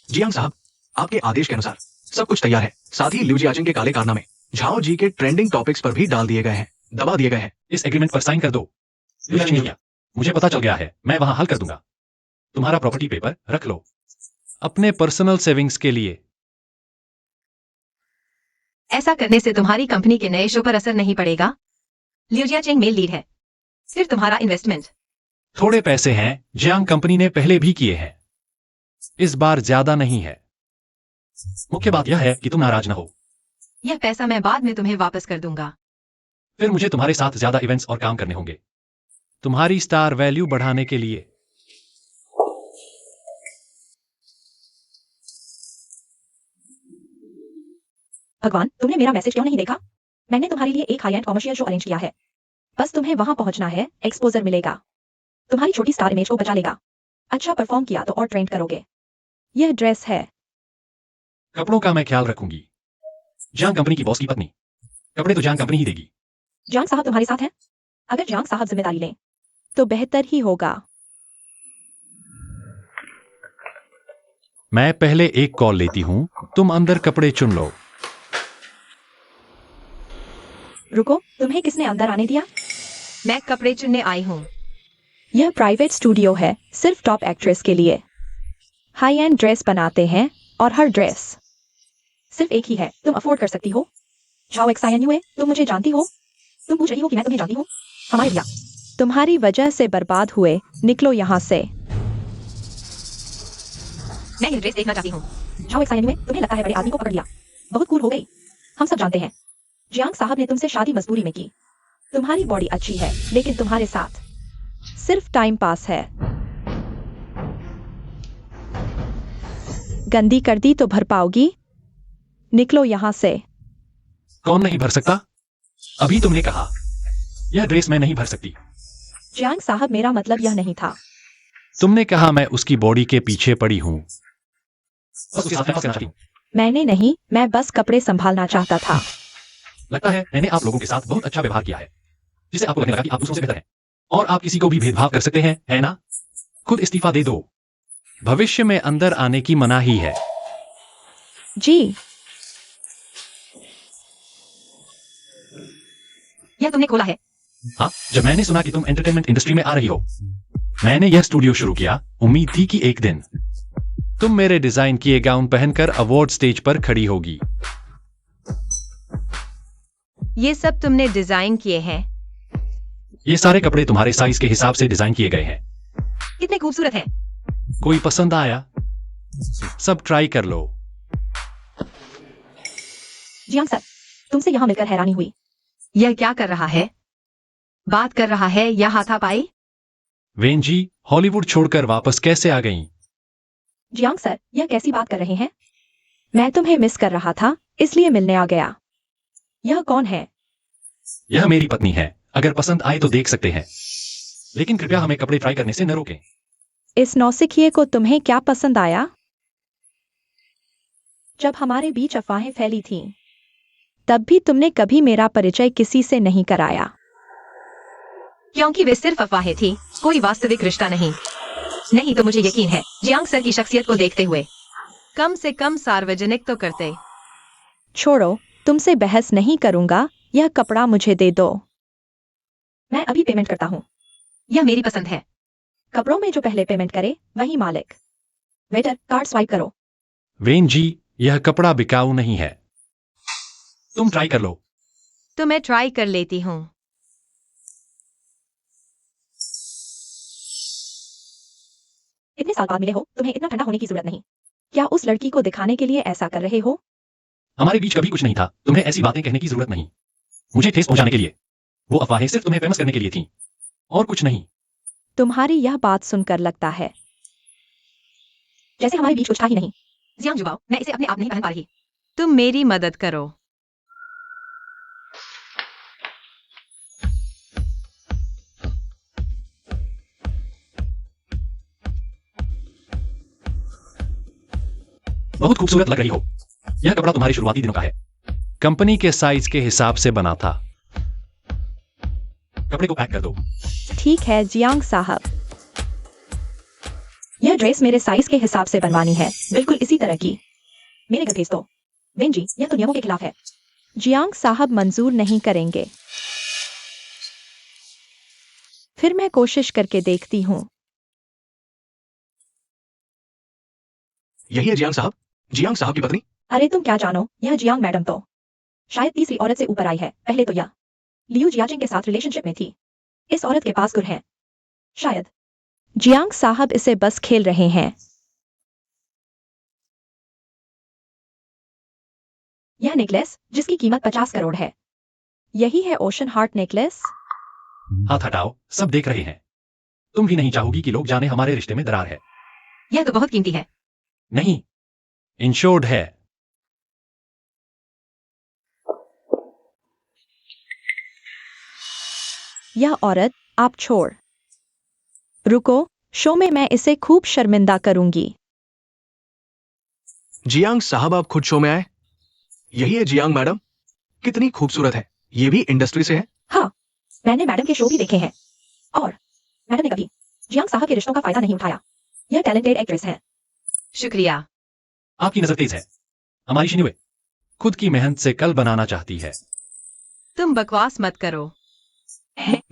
जियांग साहब, आपके आदेश के अनुसार सब कुछ तैयार है। साथ ही लियू जियाचिंग के काले कारनामे झाओ जी के ट्रेंडिंग टॉपिक्स पर भी डाल दिए गए हैं, दबा दिए गए हैं। इस एग्रीमेंट पर साइन कर दो। मुझे पता चल गया है, मैं वहां हल कर दूंगा। तुम्हारा प्रॉपर्टी पेपर रख लो अपने पर्सनल सेविंग्स के लिए। ऐसा करने से तुम्हारी कंपनी के नए शो पर असर नहीं पड़ेगा। लियू जियाचिंग मेल लीड है, सिर्फ तुम्हारा इन्वेस्टमेंट। थोड़े पैसे हैं, जियांग कंपनी ने पहले भी किए हैं, इस बार ज्यादा नहीं है। मुख्य बात यह है कि तुम नाराज न हो। यह पैसा मैं बाद में तुम्हें वापस कर दूंगा। फिर मुझे तुम्हारे साथ ज्यादा इवेंट्स और काम करने होंगे, तुम्हारी स्टार वैल्यू बढ़ाने के लिए। भगवान, तुमने मेरा मैसेज क्यों नहीं देखा? मैंने तुम्हारे लिए एक high and commercial show arrange किया है, बस तुम्हें वहां पहुंचना है। एक्सपोजर मिलेगा, तुम्हारी छोटी स्टार इमेज को बचा लेगा। अच्छा परफॉर्म किया तो और ट्रेंड करोगे। यह ड्रेस है। कपड़ों का मैं ख्याल रखूंगी। जियांग कंपनी की बॉस की पत्नी, कपड़े तो जियांग कंपनी ही देगी। जियांग साहब तुम्हारे साथ हैं? अगर जियांग साहब जिम्मेदारी लें तो बेहतर ही होगा। मैं पहले एक कॉल लेती हूं, तुम अंदर कपड़े चुन लो। रुको, तुम्हें किसने अंदर आने दिया? मैं कपड़े चुनने आई हूँ। यह प्राइवेट स्टूडियो है, सिर्फ टॉप एक्ट्रेस के लिए। हाई एंड ड्रेस बनाते हैं और हर ड्रेस सिर्फ एक ही है, तुम अफोर्ड कर सकती हो। जाओ एक्साइन्युए, तुम मुझे जानती हो? तुम पूछ रही हो कि मैं तुम्हें जानती हूँ? हमारे भैया तुम्हारी वजह से बर्बाद हुए, निकलो यहाँ से। मैं ये ड्रेस देखना चाहती हूँ। जाओ एक्साइन्युए, तुम्हें लगता है बड़े आदमी को पकड़ लिया, बहुत कूल हो गई। हम सब जानते हैं जियांग साहब ने तुमसे शादी मजबूरी में की। तुम्हारी बॉडी अच्छी है, लेकिन तुम्हारे साथ सिर्फ टाइम पास है। गंदी कर दी तो भर पाओगी? निकलो यहां से। कौन नहीं भर सकता? अभी तुमने कहा यह ड्रेस मैं नहीं भर सकती। जियांग साहब, मेरा मतलब यह नहीं था। तुमने कहा मैं उसकी बॉडी के पीछे पड़ी हूं। बस उसके साथ मैं फंस जाना चाहती हूँ। मैंने नहीं, मैं बस कपड़े संभालना चाहता था। लगता है मैंने आप लोगों के साथ बहुत अच्छा व्यवहार किया है, जिससे आपको लगने लगा कि आप दूसरों से बेहतर हैं और आप किसी को भी भेदभाव कर सकते हैं, है ना? खुद इस्तीफा दे दो। भविष्य में अंदर आने की मनाही है। जी। यह तुमने खोला है? हाँ, जब मैंने सुना कि तुम एंटरटेनमेंट इंडस्ट्री में आ रही हो, मैंने यह स्टूडियो शुरू किया। उम्मीद थी कि एक दिन तुम मेरे डिजाइन किए गाउन पहनकर अवार्ड स्टेज पर खड़ी होगी। ये सब तुमने डिजाइन किए हैं? ये सारे कपड़े तुम्हारे साइज के हिसाब से डिजाइन किए गए हैं। कितने खूबसूरत हैं। कोई पसंद आया? सब ट्राई कर लो। जियांग सर, तुमसे यहां मिलकर हैरानी हुई। यह क्या कर रहा है? बात कर रहा है या हाथापाई? वेन जी, हॉलीवुड छोड़कर वापस कैसे आ गईं? जियांग सर, यह कैसी बात कर रहे हैं? मैं तुम्हें मिस कर रहा था, इसलिए मिलने आ गया। यह कौन है? यह मेरी पत्नी है। अगर पसंद आए तो देख सकते हैं, लेकिन कृपया हमें कपड़े ट्राई करने से न रोकें। इस नौसिखिए को तुम्हें क्या पसंद आया? जब हमारे बीच अफवाहें फैली थीं, तब भी तुमने कभी मेरा परिचय किसी से नहीं कराया। क्योंकि वे सिर्फ अफवाहें थी, कोई वास्तविक रिश्ता नहीं। नहीं तो मुझे यकीन है, जियांग सर की शख्सियत को देखते हुए कम से कम सार्वजनिक तो करते। छोड़ो, तुमसे बहस नहीं करूंगा। यह कपड़ा मुझे दे दो। मैं अभी पेमेंट करता हूँ। यह मेरी पसंद है। कपड़ों में जो पहले पेमेंट करे वही मालिक। वेटर, कार्ड स्वाइप करो। वेन जी, यह कपड़ा बिकाऊ नहीं है। तुम ट्राई कर लो। तो मैं ट्राई कर लेती हूँ। इतने साल बाद मिले हो, तुम्हें इतना ठंडा होने की जरूरत नहीं। क्या उस लड़की को दिखाने के लिए ऐसा कर रहे हो? हमारे बीच कभी कुछ नहीं था। तुम्हें ऐसी बातें कहने की जरूरत नहीं। मुझे ठेस पहुंचाने के लिए। वो अफवाहें सिर्फ तुम्हें फेमस करने के लिए थीं, और कुछ नहीं। तुम्हारी यह बात सुनकर लगता है जैसे हमारे बीच कुछ था ही नहीं। जियांग जुबाओ, मैं इसे अपने आप नहीं पहन पा रही। तुम मेरी मदद करो। बहुत खूबसूरत लग रही हो। यह कपड़ा तुम्हारे शुरुआती दिनों का है। कंपनी के साइज के हिसाब से बना था। कपड़े को पैक कर दो। ठीक है जियांग साहब, यह ड्रेस मेरे साइज के हिसाब से बनवानी है, बिल्कुल इसी तरह की। मेरे घर भेज दो। वेन जी, यह तो नियमों के खिलाफ है। जियांग साहब मंजूर नहीं करेंगे। फिर मैं कोशिश करके देखती हूँ। यही है जियांग साहब, जियांग साहब की पत्नी। अरे तुम क्या जानो, यह जियांग मैडम तो शायद तीसरी औरत से ऊपर आई है। पहले तो यह लियू जियाचिंग के साथ रिलेशनशिप में थी। इस औरत के पास गुण है, शायद। जियांग साहब इसे बस खेल रहे हैं। यह नेकलेस, जिसकी कीमत 50 करोड़ है, यही है ओशन हार्ट नेकलेस। हाथ हटाओ, सब देख रहे हैं। तुम भी नहीं चाहोगी कि लोग जाने हमारे रिश्ते में दरार है। यह तो बहुत कीमती है। नहीं, इंश्योर्ड है। यह औरत, आप छोड़। रुको, शो में मैं इसे खूब शर्मिंदा करूंगी। जियांग साहब, आप खुद शो में आए। यही है जियांग मैडम, कितनी खूबसूरत है। ये भी इंडस्ट्री से है। हाँ, मैंने मैडम के शो भी देखे हैं, और मैडम ने कभी जियांग साहब के रिश्तों का फायदा नहीं उठाया। यह टैलेंटेड एक्ट्रेस है। शुक्रिया। आपकी नजर तेज है। हमारी शिनुए खुद की मेहनत से कल बनाना चाहती है। तुम बकवास मत करो।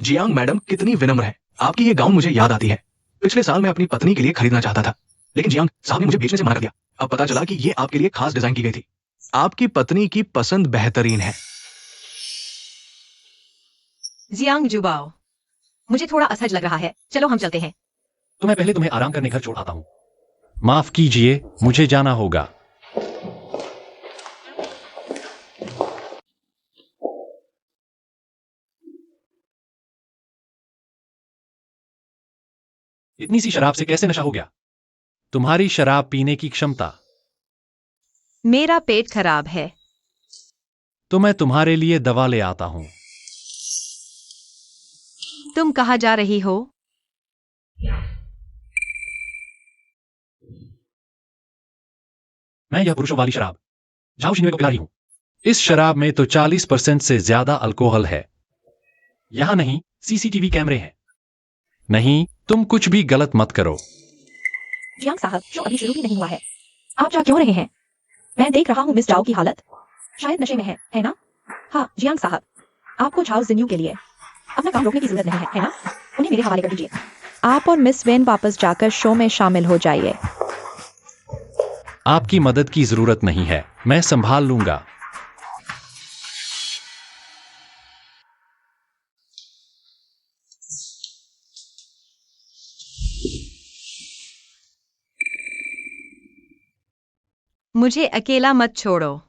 जियांग मैडम कितनी विनम्र है। आपकी ये गाउन मुझे याद आती है। पिछले साल मैं अपनी पत्नी के लिए खरीदना चाहता था, लेकिन जियांग साहब ने मुझे बेचने से मना कर दिया। अब पता चला कि ये आपके लिए खास डिजाइन की गई थी। आपकी पत्नी की पसंद बेहतरीन है। जियांग जुबाओ, मुझे थोड़ा असहज लग रहा है। चलो हम चलते हैं। तो मैं पहले तुम्हें आराम करने घर छोड़ आता हूं। माफ कीजिए, मुझे जाना होगा। इतनी सी शराब से कैसे नशा हो गया? तुम्हारी शराब पीने की क्षमता। मेरा पेट खराब है। तो मैं तुम्हारे लिए दवा ले आता हूं। तुम कहाँ जा रही हो? मैं यह पुरुषों वाली शराब झाओ शिन्वे को पिला रही हूं। इस शराब में तो 40% से ज्यादा अल्कोहल है। यहां नहीं, सीसीटीवी कैमरे हैं। नहीं, तुम कुछ भी गलत मत करो। जियांग साहब, शो अभी शुरू भी नहीं हुआ है। आप जा क्यों रहे हैं? मैं देख रहा हूँ मिस जाओ की हालत शायद नशे में है ना? हाँ जियांग साहब, आपको झाओ जिन्यू के लिए अपना काम रोकने की जरूरत नहीं है ना? उन्हें मेरे हवाले कर दीजिए। आप और मिस वेन वापस जाकर शो में शामिल हो जाइए। आपकी मदद की जरूरत नहीं है, मैं संभाल लूंगा। मुझे अकेला मत छोड़ो।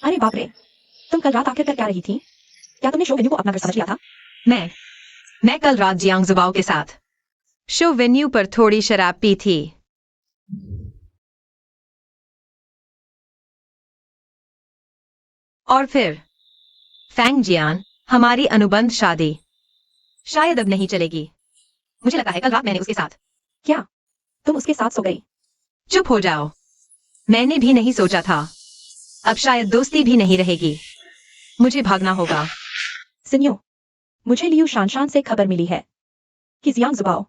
अरे बाप रे, तुम कल रात आखिर कर क्या रही थी? क्या तुमने शो वेन्यू को अपना घर समझ लिया था? मैं कल रात जियांग जुबाओ के साथ शो वेन्यू पर थोड़ी शराब पी थी। और फिर फैंग जियान, हमारी अनुबंध शादी शायद अब नहीं चलेगी। मुझे लगता है कल रात मैंने उसके साथ। क्या तुम उसके साथ सो गई? चुप हो जाओ। मैंने भी नहीं सोचा था। अब शायद दोस्ती भी नहीं रहेगी। मुझे भागना होगा। सिन्यो, मुझे लियू शानशान से खबर मिली है कि जियांग जुबाओ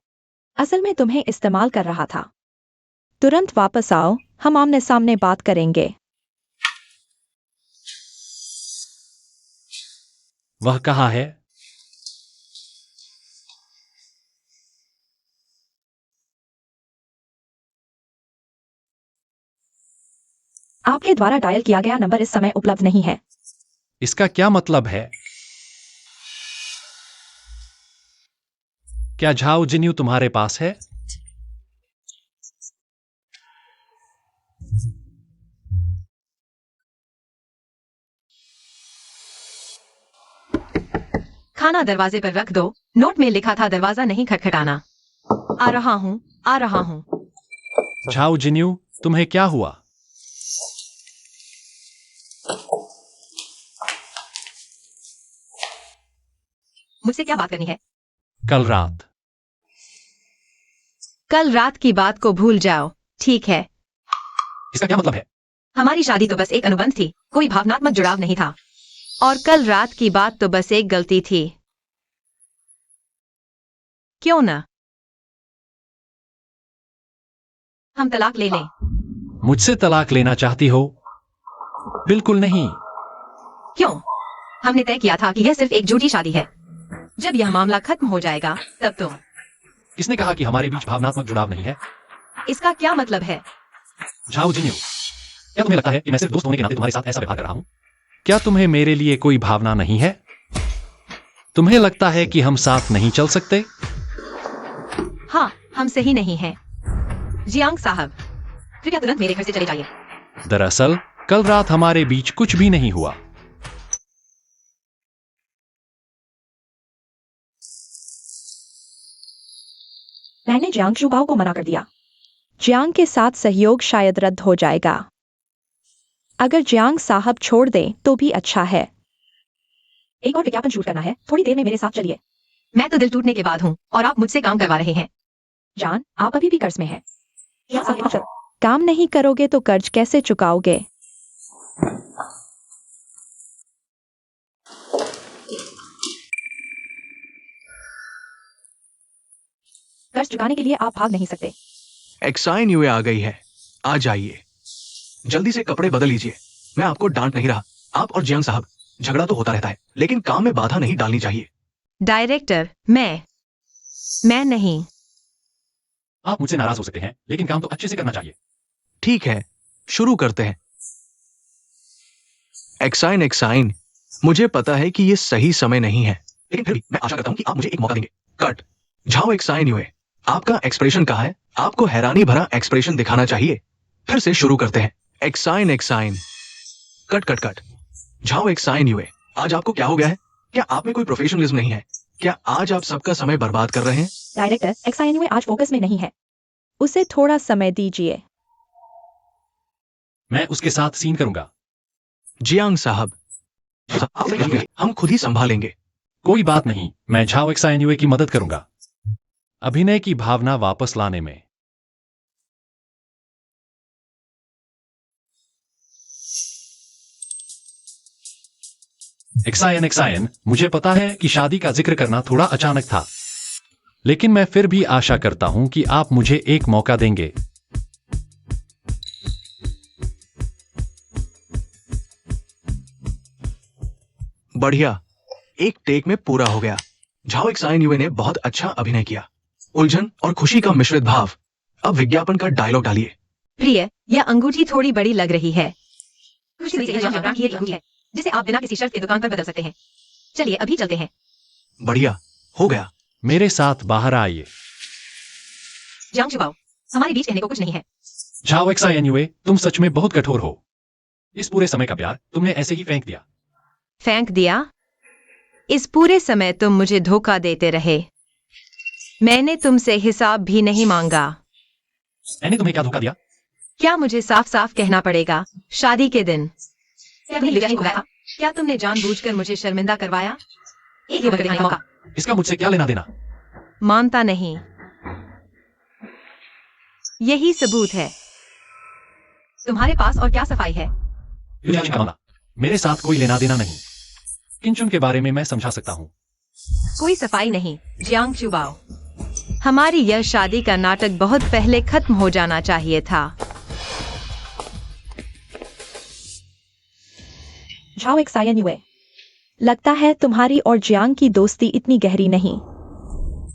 असल में तुम्हें इस्तेमाल कर रहा था। तुरंत वापस आओ, हम आमने सामने बात करेंगे। वह कहाँ है? आपके द्वारा डायल किया गया नंबर इस समय उपलब्ध नहीं है। इसका क्या मतलब है? क्या झाओ जिन्यू तुम्हारे पास है? खाना दरवाजे पर रख दो। नोट में लिखा था दरवाजा नहीं खटखटाना। आ रहा हूँ, आ रहा हूँ। झाओ जिन्यू, तुम्हें क्या हुआ? मुझसे क्या बात करनी है? कल रात की बात को भूल जाओ, ठीक है? इसका क्या मतलब है? हमारी शादी तो बस एक अनुबंध थी, कोई भावनात्मक जुड़ाव नहीं था। और कल रात की बात तो बस एक गलती थी। क्यों ना हम तलाक ले लें? मुझसे तलाक लेना चाहती हो? बिल्कुल नहीं। क्यों? हमने तय किया था कि यह सिर्फ एक झूठी शादी है। जब यह मामला खत्म हो जाएगा तब तुम। किसने कहा कि हमारे बीच भावनात्मक जुड़ाव नहीं है? इसका क्या मतलब है? झाओ जिन्यू, क्या तुम्हें लगता है कि मैं सिर्फ दोस्त होने के नाते तुम्हारे साथ ऐसा व्यवहार कर रहा हूं? क्या तुम्हें मेरे लिए कोई भावना नहीं है? तुम्हें लगता है कि हम साथ नहीं चल सकते? हाँ, हम सही नहीं हैं। जियांग साहब, कृपया तुरंत मेरे घर से चले जाइए। दरअसल कल रात हमारे बीच कुछ भी नहीं हुआ। मैंने जियांग जुबाओ को मना कर दिया। जियांग के साथ सहयोग शायद रद्द हो जाएगा। अगर जियांग साहब छोड़ दें तो भी अच्छा है। एक और विज्ञापन शूट करना है, थोड़ी देर में मेरे साथ चलिए। मैं तो दिल टूटने के बाद हूँ और आप मुझसे काम करवा रहे हैं। जान, आप अभी भी कर्ज में हैं। काम नहीं करोगे तो कर्ज कैसे चुकाओगे? कर्ज चुकाने के लिए आप भाग नहीं सकते। एक्साइन यूए आ गई है, आ जाइए। जल्दी से कपड़े बदल लीजिए। मैं आपको डांट नहीं रहा। आप और जियांग साहब, झगड़ा तो होता रहता है, लेकिन काम में बाधा नहीं डालनी चाहिए। डायरेक्टर, मैं नहीं। आप मुझसे नाराज हो सकते हैं, लेकिन काम तो अच्छे से करना चाहिए। ठीक है, शुरू करते हैं। एक्साइन एक्साइन, मुझे पता है कि ये सही समय नहीं है, लेकिन फिर भी मैं आशा करता हूं कि आप मुझे एक मौका देंगे। कट। झाओ एक्साइन युए, आपका एक्सप्रेशन कहाँ है? आपको हैरानी भरा एक्सप्रेशन दिखाना चाहिए। फिर से शुरू करते हैं। Action action. Cut cut cut. झाओ एक्साइन युए, आज आपको क्या हो गया है? क्या आप में कोई प्रोफेशनलिज्म नहीं है? क्या आज आप सबका समय बर्बाद कर रहे हैं? डायरेक्टर एक्साइनवे आज फोकस में नहीं है, उसे थोड़ा समय दीजिए। मैं उसके साथ सीन करूंगा। जियांग साहब, हम खुद ही संभालेंगे। कोई बात नहीं, मैं झाओ एक्साइन्युए की मदद करूंगा अभिनय की भावना वापस लाने में। एक्सायन एक्सायन, मुझे पता है कि शादी का जिक्र करना थोड़ा अचानक था, लेकिन मैं फिर भी आशा करता हूं कि आप मुझे एक मौका देंगे। बढ़िया, एक टेक में पूरा हो गया। झाओ एक्साइन युए ने बहुत अच्छा अभिनय किया। उलझन और खुशी का मिश्रित भाव। अब विज्ञापन का डायलॉग डालिए। प्रिय, यह अंगूठी थोड़ी बड़ी लग रही है। खुशी से यह अंगूठी एक अंगूठी है जिसे आप बिना किसी शर्त के दुकान पर बदल सकते हैं। चलिए अभी चलते हैं। बढ़िया, हो गया। मेरे साथ बाहर आइए। जाओ छुपाओ, हमारे बीच कहने को कुछ नहीं है। झाओ एक्सायन्युए, तुम सच में बहुत कठोर हो। इस पूरे समय का प्यार तुमने ऐसे ही फेंक दिया। फेंक दिया? इस पूरे समय तुम मुझे धोखा देते रहे। मैंने तुमसे हिसाब भी नहीं मांगा। मैंने तुम्हें क्या धोखा दिया? क्या मुझे साफ साफ कहना पड़ेगा? शादी के दिन क्या तुमने लिजानी को बुलाया? क्या तुमने जानबूझकर मुझे शर्मिंदा करवाया? एक ही बदलने का मौका। इसका मुझसे क्या लेना देना? मानता नहीं। यही सबूत है। तुम्हारे पास और क्या सफाई है? युलियानी का मामला मेरे साथ कोई लेना देना नहीं। किंचुन के बारे में मैं समझा सकता हूँ। कोई सफाई नहीं। जियांग चुबाओ, हमारी यह शादी का नाटक बहुत पहले खत्म हो जाना चाहिए था। झाओ एक्साइनवे, लगता है तुम्हारी और जियांग की दोस्ती इतनी गहरी नहीं।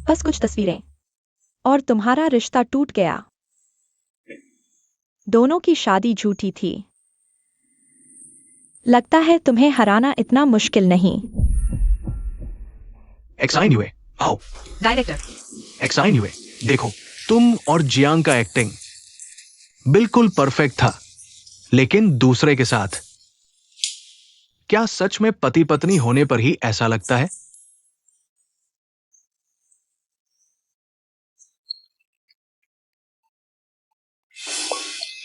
बस कुछ तस्वीरें और तुम्हारा रिश्ता टूट गया। दोनों की शादी झूठी थी। लगता है तुम्हें हराना इतना मुश्किल नहीं। एक्साइन युए, आओ। डायरेक्टर, एक्साइन युए, देखो, तुम और जियांग का एक्टिंग बिल्कुल परफेक्ट था, लेकिन दूसरे के साथ। क्या सच में पति पत्नी होने पर ही ऐसा लगता है?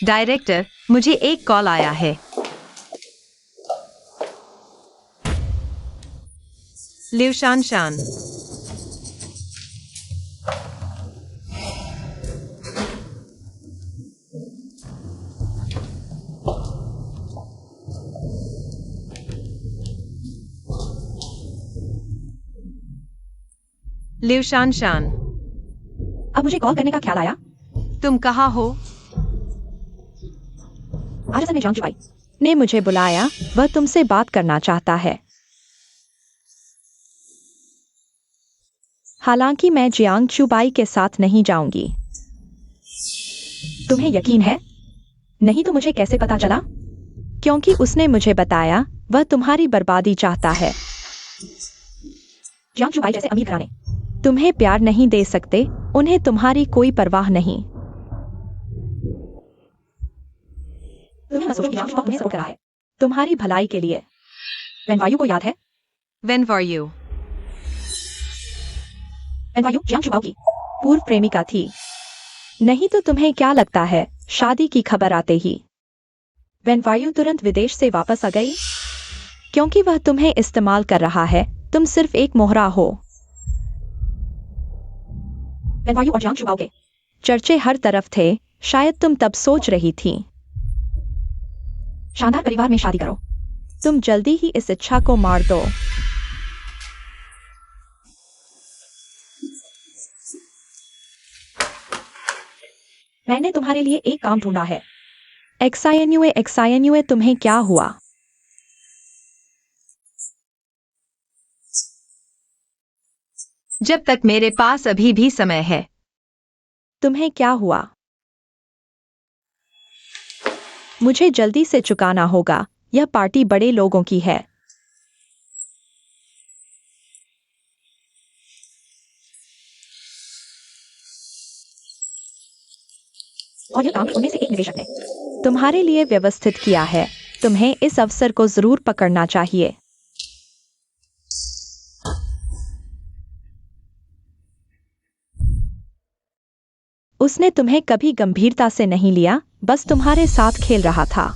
डायरेक्टर, मुझे एक कॉल आया है। लिव शान शान, लिव शान शान, अब मुझे कॉल करने का ख्याल आया। तुम कहाँ हो? आज असल में जियांग चुबाई ने मुझे बुलाया, वह तुमसे बात करना चाहता है। हालांकि मैं जियांग चुबाई के साथ नहीं जाऊंगी। तुम्हें यकीन है? नहीं तो मुझे कैसे पता चला? क्योंकि उसने मुझे बताया वह तुम्हारी बर्बादी चाहता है। जियांग चुबाई जैसे अमीर घराने तुम्हें प्यार नहीं दे सकते, उन्हें तुम्हारी कोई परवाह नहीं। तुम्हें मत सोचो, जियांग चुबाई तुम्हें सपोर्ट कर रहा है तुम्हारी भलाई के लिए। वेनवायु को याद है? वेन फॉर यू। वेनवायु जियांग चुबाई की पूर्व प्रेमिका थी। नहीं तो तुम्हें क्या लगता है शादी की खबर आते ही वेनवायु तुरंत विदेश से वापस आ गई? क्योंकि वह तुम्हें इस्तेमाल कर रहा है, तुम सिर्फ एक मोहरा हो। वेनवायु और जियांग चुबाई के चर्चे हर तरफ थे, शायद तुम तब सोच रही थी शानदार परिवार में शादी करो। तुम जल्दी ही इस इच्छा को मार दो। मैंने तुम्हारे लिए एक काम ढूंढा है। एक्साइन्युए, तुम्हें क्या हुआ? जब तक मेरे पास अभी भी समय है। तुम्हें क्या हुआ? मुझे जल्दी से चुकाना होगा यह पार्टी बड़े लोगों की है। और यह काम उनमें से एक निवेशक ने तुम्हारे लिए व्यवस्थित किया है। तुम्हें इस अवसर को जरूर पकड़ना चाहिए। उसने तुम्हें कभी गंभीरता से नहीं लिया, बस तुम्हारे साथ खेल रहा था।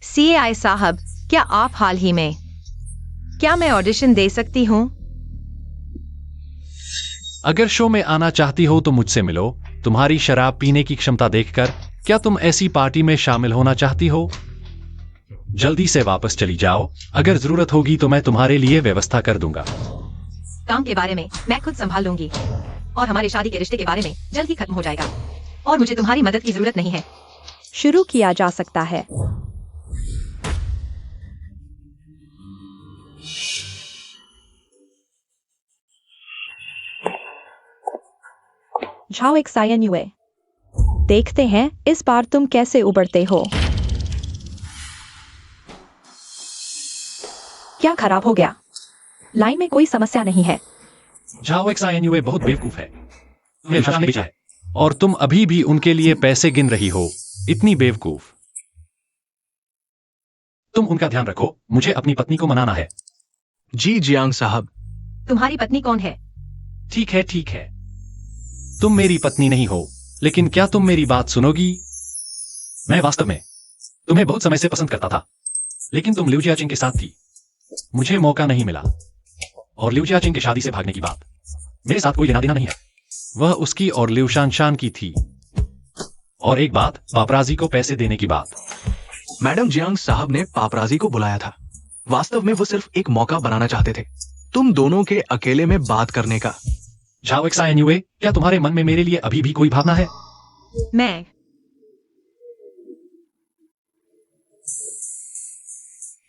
सीएआई साहब, क्या आप हाल ही में, क्या मैं ऑडिशन दे सकती हूँ? अगर शो में आना चाहती हो तो मुझसे मिलो। तुम्हारी शराब पीने की क्षमता देखकर क्या तुम ऐसी पार्टी में शामिल होना चाहती हो? जल्दी से वापस चली जाओ। अगर जरूरत होगी तो मैं तुम्हारे लिए व्यवस्था कर दूंगा। काम के बारे में मैं खुद संभाल लूंगी और हमारे शादी के रिश्ते के बारे में जल्द ही खत्म हो जाएगा और मुझे तुम्हारी मदद की जरूरत नहीं है। शुरू किया जा सकता है। झाओ एक सायन युए। देखते हैं इस बार तुम कैसे उबरते हो। क्या खराब हो गया? लाइन में कोई समस्या नहीं है। झाओ एक्स बहुत बेवकूफ है। तुम्हें विश्वास नहीं है और तुम अभी भी उनके लिए पैसे गिन रही हो। इतनी बेवकूफ। तुम उनका ध्यान रखो। मुझे अपनी पत्नी को मनाना है। जी जियांग साहब। तुम्हारी पत्नी कौन है? ठीक है, ठीक है। तुम मेरी पत्नी नहीं हो, लेकिन क्या तुम मेरी बात सुनोगी? मैं वास्तव में तुम्हें बहुत समय से पसंद करता था, लेकिन तुम लिu जियाचिंग के साथ थी। मुझे मौका नहीं मिला और लिu जियाचिंग की शादी से भागने की बात मेरे साथ कोई लेना देना नहीं है। वह उसकी और लिu शानशान की थी। और एक बात, पापराजी को पैसे देने की बात। मैडम जियांग साहब ने पापराजी को बुलाया था। वास्तव में वो सिर्फ एक मौका बनाना चाहते थे, तुम दोनों के अकेले में बात करने का। झाओ एक्स क्या तुम्हारे मन में मेरे लिए अभी भी कोई भावना है? मैं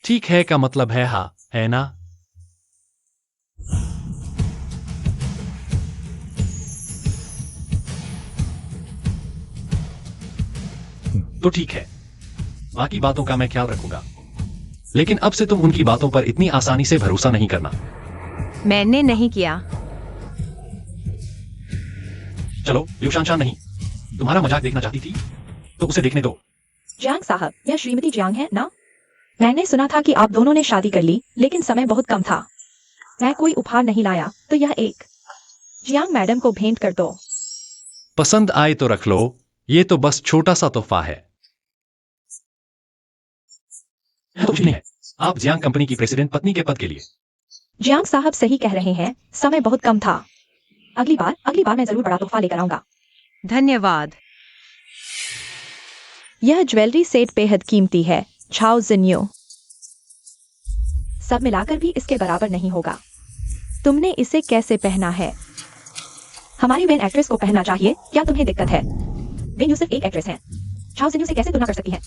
ठीक है का मतलब है हाँ, है ना? तो ठीक है, बाकी बातों का मैं ख्याल रखूंगा, लेकिन अब से तुम उनकी बातों पर इतनी आसानी से भरोसा नहीं करना। मैंने नहीं किया। चलो, लिu शानशान नहीं, तुम्हारा मजाक देखना चाहती थी तो उसे देखने दो। जियांग साहब, यह श्रीमती जियांग है ना? मैंने सुना था कि आप दोनों ने शादी कर ली, लेकिन समय बहुत कम था। मैं कोई उपहार नहीं लाया, तो यह एक जियांग मैडम को भेंट कर दो। पसंद आए तो रख लो, ये तो बस छोटा सा तोहफा है। तो कुछ नहीं है। आप जियांग कंपनी की प्रेसिडेंट पत्नी के पद के लिए। जियांग साहब सही कह रहे हैं, समय बहुत कम था। अगली बार मैं जरूर बड़ा तोहफा लेकर आऊंगा। धन्यवाद। यह ज्वेलरी सेट बेहद कीमती है, झाओ जिन्यो। सब मिलाकर भी इसके बराबर नहीं होगा। तुमने इसे कैसे पहना है? हमारी वेन एक्ट्रेस को पहनना चाहिए, क्या तुम्हें दिक्कत है? वेन सिर्फ एक एक्ट्रेस है, झाओ जिन्यो से कैसे तुलना कर सकती है?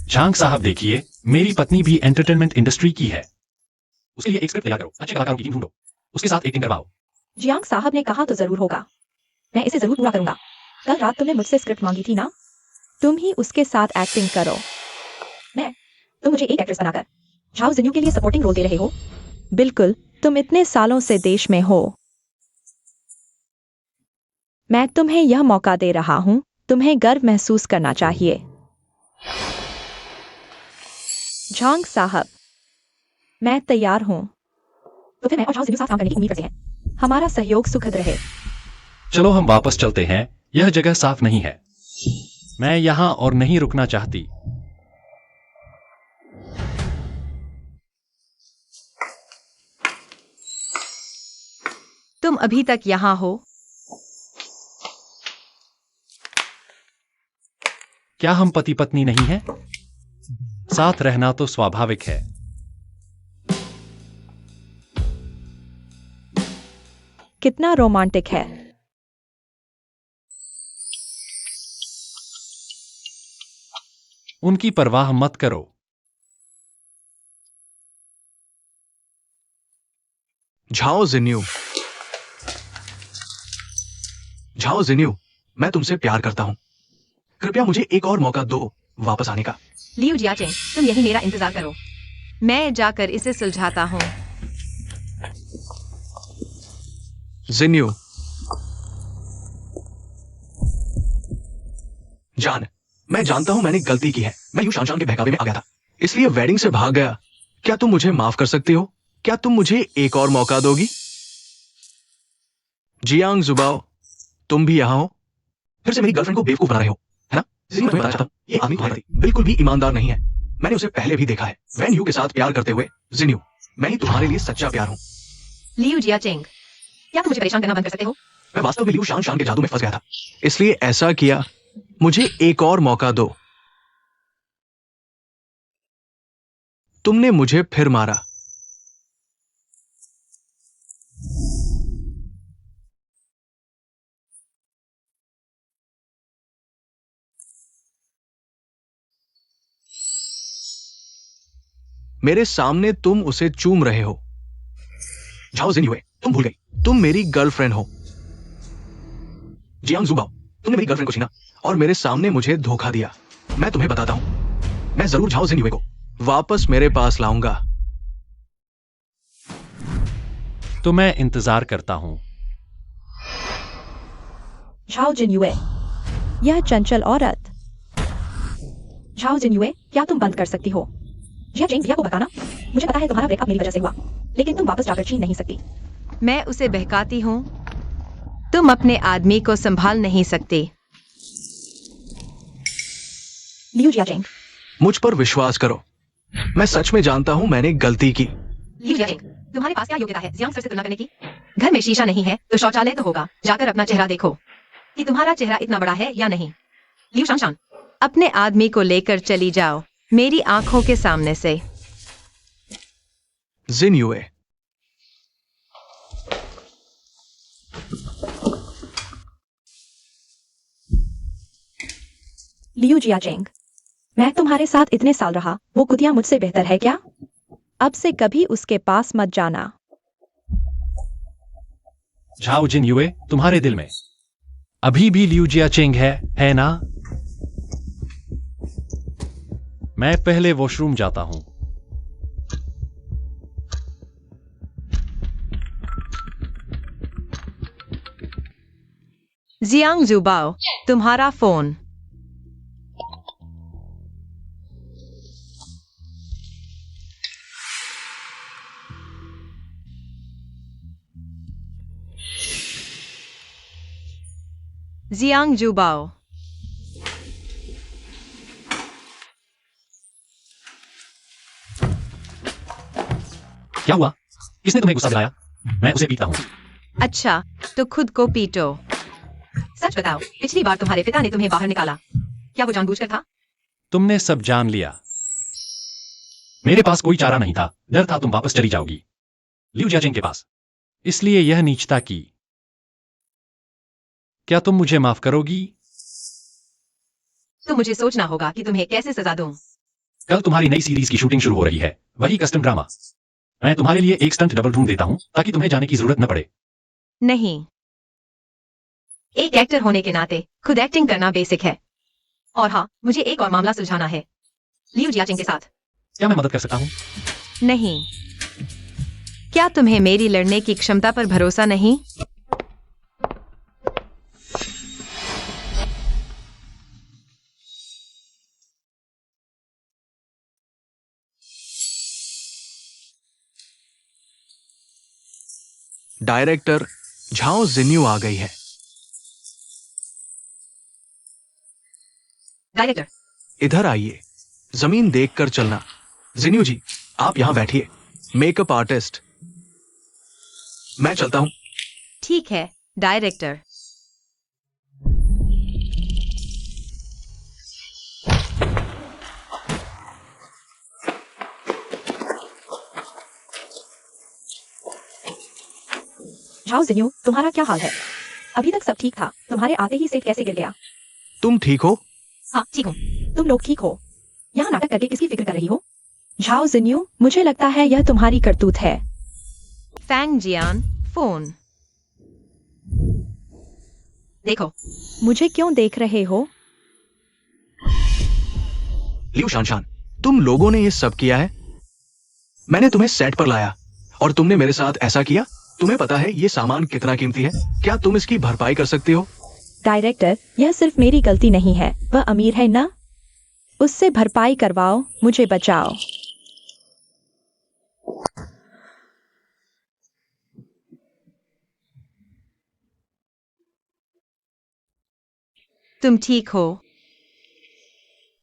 झांग साहब देखिए, मेरी पत्नी भी एंटरटेनमेंट इंडस्ट्री की है। उसके लिए एक स्क्रिप्ट तैयार करो, अच्छे कलाकारों की टीम ढूंढो, उसके साथ एक्टिंग करवाओ। जियांग साहब ने कहा तो जरूर होगा। मैं इसे जरूर पूरा करूंगा। कल रात तुमने मुझसे स्क्रिप्ट मांगी थी ना? तुम ही उसके साथ एक्टिंग करो। तुम मुझे एक एक्ट्रेस बनाकर झाओ जिन्यू के लिए सपोर्टिंग रोल दे रहे हो? बिल्कुल, तुम इतने सालों से देश में हो। मैं तुम्हें यह मौका दे रहा हूं, तुम्हें गर्व महसूस करना चाहिए। झांग साहब, मैं तैयार हूं। तो फिर मैं और झाओ जिन्यू साथ काम करने की उम्मीद करते हैं। हमारा सहयोग सुखद रहे। चलो हम वापस चलते हैं, यह जगह साफ नहीं है। मैं यहां और नहीं रुकना चाहती। तुम अभी तक यहाँ हो? क्या हम पति पत्नी नहीं हैं? साथ रहना तो स्वाभाविक है। कितना रोमांटिक है। उनकी परवाह मत करो। झाओ जिन्यू, झाओ जिन्यू, मैं तुमसे प्यार करता हूं। कृपया मुझे एक और मौका दो वापस आने का। लियू जियाचेंग, तुम यही मेरा इंतजार करो, मैं जाकर इसे सुलझाता हूँ। जिन्यू, जान, मैं जानता हूं मैंने गलती की है। मैं यूं शान के बहकावे में आ गया था, इसलिए वेडिंग से भाग गया। क्या तुम मुझे माफ कर सकती हो? क्या तुम मुझे एक और मौका दोगी? जियांग जुबाओ, तुम भी यहां हो? फिर से मेरी गर्लफ्रेंड को बेवकूफ बना रहे हो, है ना? जिन्यू, मैं तुम्हें बताना चाहता हूं, ये आदमी तुम्हारे प्रति बिल्कुल भी ईमानदार नहीं है। मैंने उसे पहले भी देखा है वैन यू के साथ प्यार करते हुए। जिन्यू, मैं ही तुम्हारे लिए सच्चा प्यार हूं। लियू जियाचेंग, क्या तुम मुझे परेशान करना बंद कर सकते हो? मैं वास्तव में लियू शान के जादू में फंस गया था, इसलिए ऐसा किया। मुझे एक और मौका दो। तुमने मुझे फिर मारा। मेरे सामने तुम उसे चूम रहे हो। जाओ जिन्युए, तुम भूल गई, तुम मेरी गर्लफ्रेंड हो। जियांग जुबाओ, तुमने मेरी गर्लफ्रेंड को छीना और मेरे सामने मुझे धोखा दिया। मैं तुम्हें बताता हूं, मैं जरूर झाओ जिन्युए को वापस मेरे पास लाऊंगा। तो मैं इंतजार करता हूं। झाओ जिन्युए, यह चंचल औरत। झाओ जिन्युए, क्या तुम बंद कर सकती हो? जियाचेंग, भैया को बताना। मुझे पता है तुम्हारा ब्रेकअप मेरी वजह से हुआ, लेकिन तुम वापस जाकर छीन नहीं सकती। मैं उसे बहकाती हूँ, तुम अपने आदमी को संभाल नहीं सकते। लियू जियाचेंग, मुझ पर विश्वास करो, मैं सच में जानता हूं मैंने गलती की। लियू जियाचेंग, तुम्हारे पास क्या योग्यता है जियांग सर से तुलना करने की? घर में शीशा नहीं है तो शौचालय तो होगा। जाकर अपना चेहरा देखो कि तुम्हारा चेहरा इतना बड़ा है या नहीं। लियू शान, अपने आदमी को लेकर चली जाओ मेरी आंखों के सामने से। जिन्युए, लियू जियाचेंग, मैं तुम्हारे साथ इतने साल रहा, वो कुतिया मुझसे बेहतर है क्या? अब से कभी उसके पास मत जाना। झाओ जिन्युए, तुम्हारे दिल में अभी भी लियू जियाचेंग है ना? मैं पहले वॉशरूम जाता हूं। जियांग जुबाओ, तुम्हारा फोन। जियांग जुबाओ, क्या हुआ? किसने तुम्हें गुस्सा दिलाया? मैं उसे पीता हूं। अच्छा तो खुद को पीटो। सच बताओ, पिछली बार तुम्हारे पिता ने तुम्हें बाहर निकाला, क्या वो जानबूझकर था? तुमने सब जान लिया। मेरे पास कोई चारा नहीं था, डर था तुम वापस चली जाओगी लियू जियाचेंग के पास, इसलिए यह नीचता की। क्या तुम मुझे माफ करोगी? तो मुझे सोचना होगा कि तुम्हें कैसे सजा दूं। कल तुम्हारी नई सीरीज की शूटिंग शुरू हो रही है, वही कस्टम ड्रामा। मैं तुम्हारे लिए एक स्टंट डबल ढूंढ देता हूं ताकि तुम्हें जाने की जरूरत न पड़े। नहीं, एक एक्टर होने के नाते खुद एक्टिंग करना बेसिक है। और हाँ, मुझे एक और मामला सुलझाना है लियू जियाचेंग के साथ। क्या मैं मदद कर सकता हूं? नहीं, क्या तुम्हें मेरी लड़ने की क्षमता पर भरोसा नहीं? डायरेक्टर झाओ जिन्यू आ गई है। डायरेक्टर, इधर आइए, जमीन देखकर चलना। जिन्यू जी, आप यहां बैठिए। मेकअप आर्टिस्ट, मैं चलता हूं। ठीक है डायरेक्टर। झाओ जिन्यू, तुम्हारा क्या हाल है? अभी तक सब ठीक था, तुम्हारे आते ही सेट कैसे गिर गया? तुम ठीक हो? हाँ ठीक हूँ। तुम लोग ठीक हो? यहाँ नाटक करके किसकी फिक्र कर रही हो? झाओ जिन्यू, मुझे लगता है यह तुम्हारी करतूत है। फैंग जियान, फोन देखो। मुझे क्यों देख रहे हो? लियो शानशान, तुम लोगों ने ये सब किया है। मैंने तुम्हें सेट पर लाया और तुमने मेरे साथ ऐसा किया। तुम्हें पता है ये सामान कितना कीमती है? क्या तुम इसकी भरपाई कर सकते हो? डायरेक्टर, यह सिर्फ मेरी गलती नहीं है, वह अमीर है ना, उससे भरपाई करवाओ, मुझे बचाओ। तुम ठीक हो?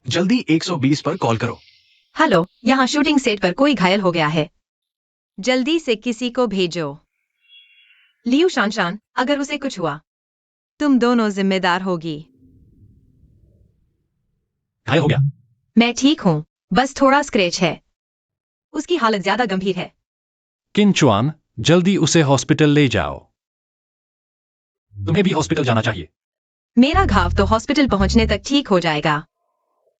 जल्दी 120 पर कॉल करो। हेलो, यहाँ शूटिंग सेट पर कोई घायल हो गया है, जल्दी से किसी को भेजो। लियो शानशान, अगर उसे कुछ हुआ तुम दोनों जिम्मेदार होगी। घायल हो गया? मैं ठीक हूँ, बस थोड़ा स्क्रैच है, उसकी हालत ज्यादा गंभीर है। किन चुआन, जल्दी उसे हॉस्पिटल ले जाओ। तुम्हें भी हॉस्पिटल जाना चाहिए। मेरा घाव तो हॉस्पिटल पहुंचने तक ठीक हो जाएगा।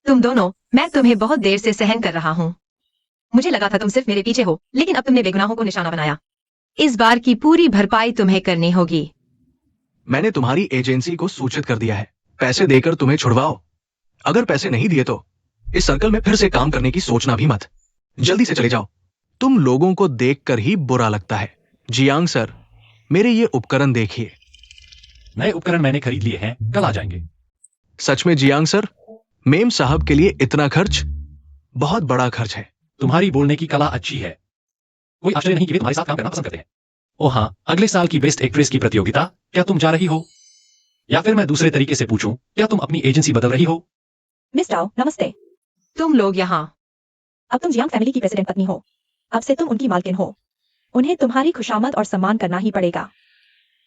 तुम दोनों, मैं तुम्हें बहुत देर से सहन कर रहा हूँ। मुझे लगा था तुम सिर्फ मेरे पीछे हो, लेकिन अब तुमने बेगुनाहों को निशाना बनाया। इस बार की पूरी भरपाई तुम्हें करनी होगी। मैंने तुम्हारी एजेंसी को सूचित कर दिया है, पैसे देकर तुम्हें छुड़वाओ। अगर पैसे नहीं दिए तो इस सर्कल में फिर से काम करने की सोचना भी मत। जल्दी से चले जाओ। तुम लोगों को देखकर ही बुरा लगता है। जियांग सर, मेरे ये उपकरण देखिए। नए उपकरण मैंने खरीद लिए हैं, कल आ जाएंगे। सच में जियांग सर, मेम साहब के लिए इतना खर्च बहुत बड़ा खर्च है। तुम्हारी बोलने की कला अच्छी है, कोई आश्चर्य नहीं कि वे तुम्हारे साथ काम करना पसंद करते हैं। ओ हाँ, अगले साल की बेस्ट एक्ट्रेस की प्रतियोगिता, क्या तुम जा रही हो? या फिर मैं दूसरे तरीके से पूछूं, क्या तुम अपनी एजेंसी बदल रही हो? मिस टाओ, नमस्ते। तुम लोग यहाँ। अब तुम जियांग फैमिली की प्रेसिडेंट पत्नी हो, अब से तुम उनकी मालकिन हो। उन्हें तुम्हारी खुशामद और सम्मान करना ही पड़ेगा।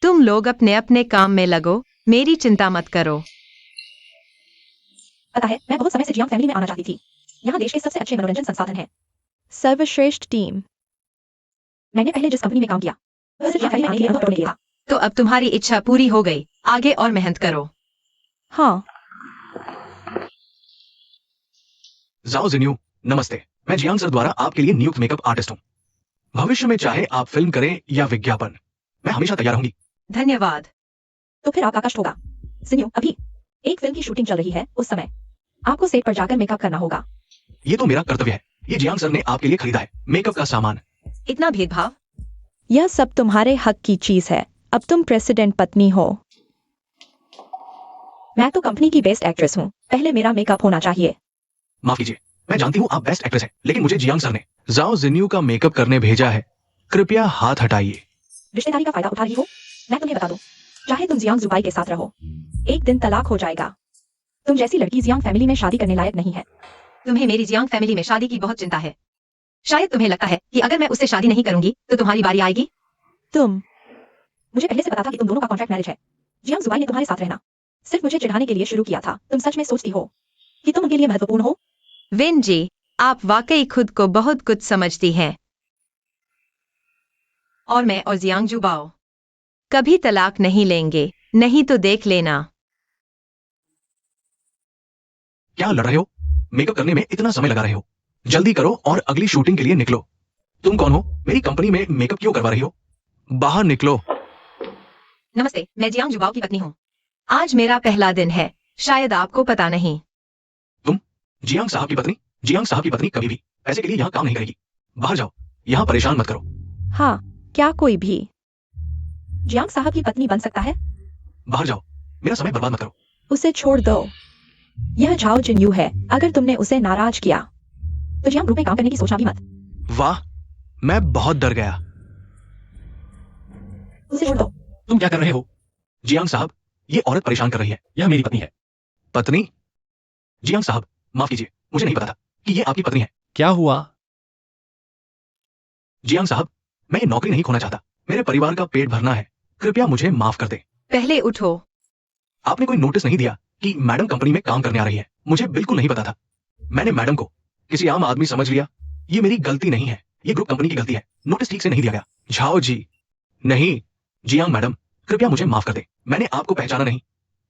तुम लोग अपने अपने काम में लगो, मेरी चिंता मत करो। पता है, मैं बहुत समय से जियांग फैमिली में आना चाहती थी। यहाँ देश के सबसे अच्छे मनोरंजन संसाधन हैं, सर्वश्रेष्ठ टीम। मैंने पहले जिस कंपनी में काम किया, वह सिर्फ जियांग फैमिली में आने के लिए अनुभव टोलने के लिए था। तो अब तुम्हारी इच्छा पूरी हो गई, आगे और मेहनत करो। हाँ, जाओ जिन्यू, नमस्ते। मैं जियांग सर द्वारा आपके लिए नियुक्त मेकअप आर्टिस्ट हूँ। भविष्य में चाहे आप फिल्म करें या विज्ञापन, मैं हमेशा तैयार रहूंगी। धन्यवाद। तो फिर आपका कष्ट होगा। जिन्यू, अभी एक फिल्म की शूटिंग चल रही है, उस समय आपको सेट पर जाकर मेकअप करना होगा। ये तो मेरा कर्तव्य है। ये जियांग सर ने आपके लिए खरीदा है, मेकअप का सामान। इतना भेदभाव? यह सब तुम्हारे हक की चीज है। अब तुम प्रेसिडेंट पत्नी हो। मैं तो कंपनी की बेस्ट एक्ट्रेस हूँ, पहले मेरा मेकअप होना चाहिए। माफ कीजिए, मैं जानती हूँ आप बेस्ट एक्ट्रेस हैं, लेकिन मुझे जियांग सर ने जाओ जिन्यू का मेकअप करने भेजा है। कृपया हाथ हटाइए। रिश्तेदारी का फायदा उठा रही हो? मैं तुम्हें बता दूं, चाहे तुम जियांग जुबाई के साथ रहो, एक दिन तलाक हो जाएगा। तुम जैसी लड़की जियांग फैमिली में शादी करने लायक नहीं है। तुम्हें मेरी जियांग फैमिली में शादी की बहुत चिंता है। शायद तुम्हें लगता है कि अगर मैं उससे शादी नहीं करूंगी तो तुम्हारी बारी आएगी। मुझे पहले से पता था कि तुम दोनों का कॉन्ट्रैक्ट मैरिज है। जियांग जुबाई ने तुम्हारे साथ रहना सिर्फ मुझे चिढ़ाने के लिए शुरू किया था। तुम सच में सोचती हो कि तुम उनके लिए महत्वपूर्ण हो? विन जी, आप वाकई खुद को बहुत कुछ समझती हैं। और मैं और जियांग जुबाओ कभी तलाक नहीं लेंगे, नहीं तो देख लेना। क्या लड़ रहे हो? मेकअप करने में इतना समय लगा रहे हो? जल्दी करो और अगली शूटिंग के लिए निकलो। तुम कौन हो? मेरी कंपनी में मेकअप क्यों करवा रही हो? बाहर निकलो। नमस्ते, मैं जियांग जुबाओ की पत्नी हूँ। आज मेरा पहला दिन है, शायद आपको पता नहीं। तुम जियांग साहब की पत्नी? जियांग साहब की पत्नी कभी भी पैसे के लिए यहाँ काम नहीं करेगी। बाहर जाओ, यहाँ परेशान मत करो। हाँ, क्या कोई भी जियांग साहब की पत्नी बन सकता है? बाहर जाओ, मेरा समय बर्बाद मत करो। उसे छोड़ दो। यह झाओ जिन्यू है, अगर तुमने उसे नाराज किया तो जियांग ग्रुप में काम करने की सोचना भी मत। वाह, मैं बहुत डर गया। उसे छोड़ दो। तुम क्या कर रहे हो? जियांग साहब, ये औरत परेशान कर रही है। यह मेरी पत्नी है। पत्नी? जियांग साहब, माफ कीजिए, मुझे नहीं पता था कि ये आपकी पत्नी है। क्या हुआ? जियांग साहब, मैं ये नौकरी नहीं खोना चाहता। मेरे परिवार का पेट भरना है। कृपया मुझे माफ कर दे। पहले उठो। आपने कोई नोटिस नहीं दिया कि मैडम कंपनी में काम करने आ रही है? मुझे बिल्कुल नहीं पता था। मैंने मैडम को किसी आम आदमी समझ लिया। ये मेरी गलती नहीं है, ये ग्रुप कंपनी की गलती है। नोटिस ठीक से नहीं दिया गया। झाओ जी। नहीं, जियांग मैडम, कृपया मुझे माफ कर दे। मैंने आपको पहचाना नहीं।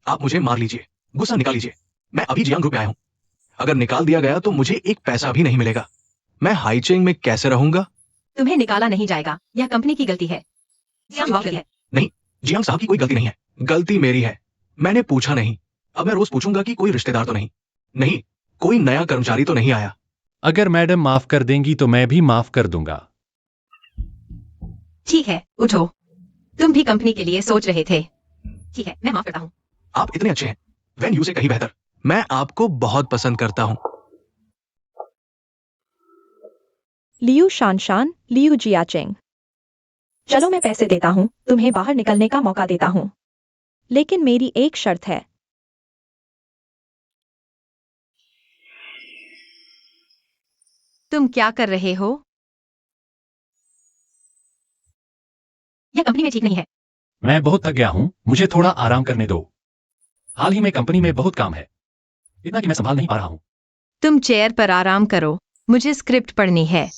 आप मुझे मार लीजिए, गुस्सा निकाल लीजिए। मैं अभी जियांग ग्रुप में आया हूँ। अगर निकाल दिया गया तो मुझे एक पैसा भी नहीं मिलेगा। मैं हाईचेंग में कैसे रहूंगा? तुम्हें निकाला नहीं जाएगा, यह कंपनी की गलती है। जियांग जुबाओ की है। नहीं, जियांग साहब की कोई गलती नहीं है। गलती मेरी है। मैंने पूछा नहीं। अब मैं रोज पूछूंगा कि कोई रिश्तेदार तो नहीं। नहीं, कोई नया कर्मचारी तो नहीं आया? अगर मैडम माफ कर देंगी तो मैं भी माफ कर दूंगा। ठीक है, उठो। तुम भी कंपनी के लिए सोच रहे थे। ठीक है, मैं माफ करता हूँ। आप इतने अच्छे हैं, वैन यू से कहीं बेहतर। मैं आपको बहुत पसंद करता हूँ। Liu Shanshan, Liu Jiacheng. चलो मैं पैसे देता हूँ, तुम्हें बाहर निकलने का मौका देता हूँ। लेकिन मेरी एक शर्त है। तुम क्या कर रहे हो? यह कंपनी में ठीक नहीं है। मैं बहुत थक गया हूं, मुझे थोड़ा आराम करने दो। हाल ही में कंपनी में बहुत काम है, इतना कि मैं संभाल नहीं पा रहा हूं। तुम चेयर पर आराम करो, मुझे स्क्रिप्ट पढ़नी है।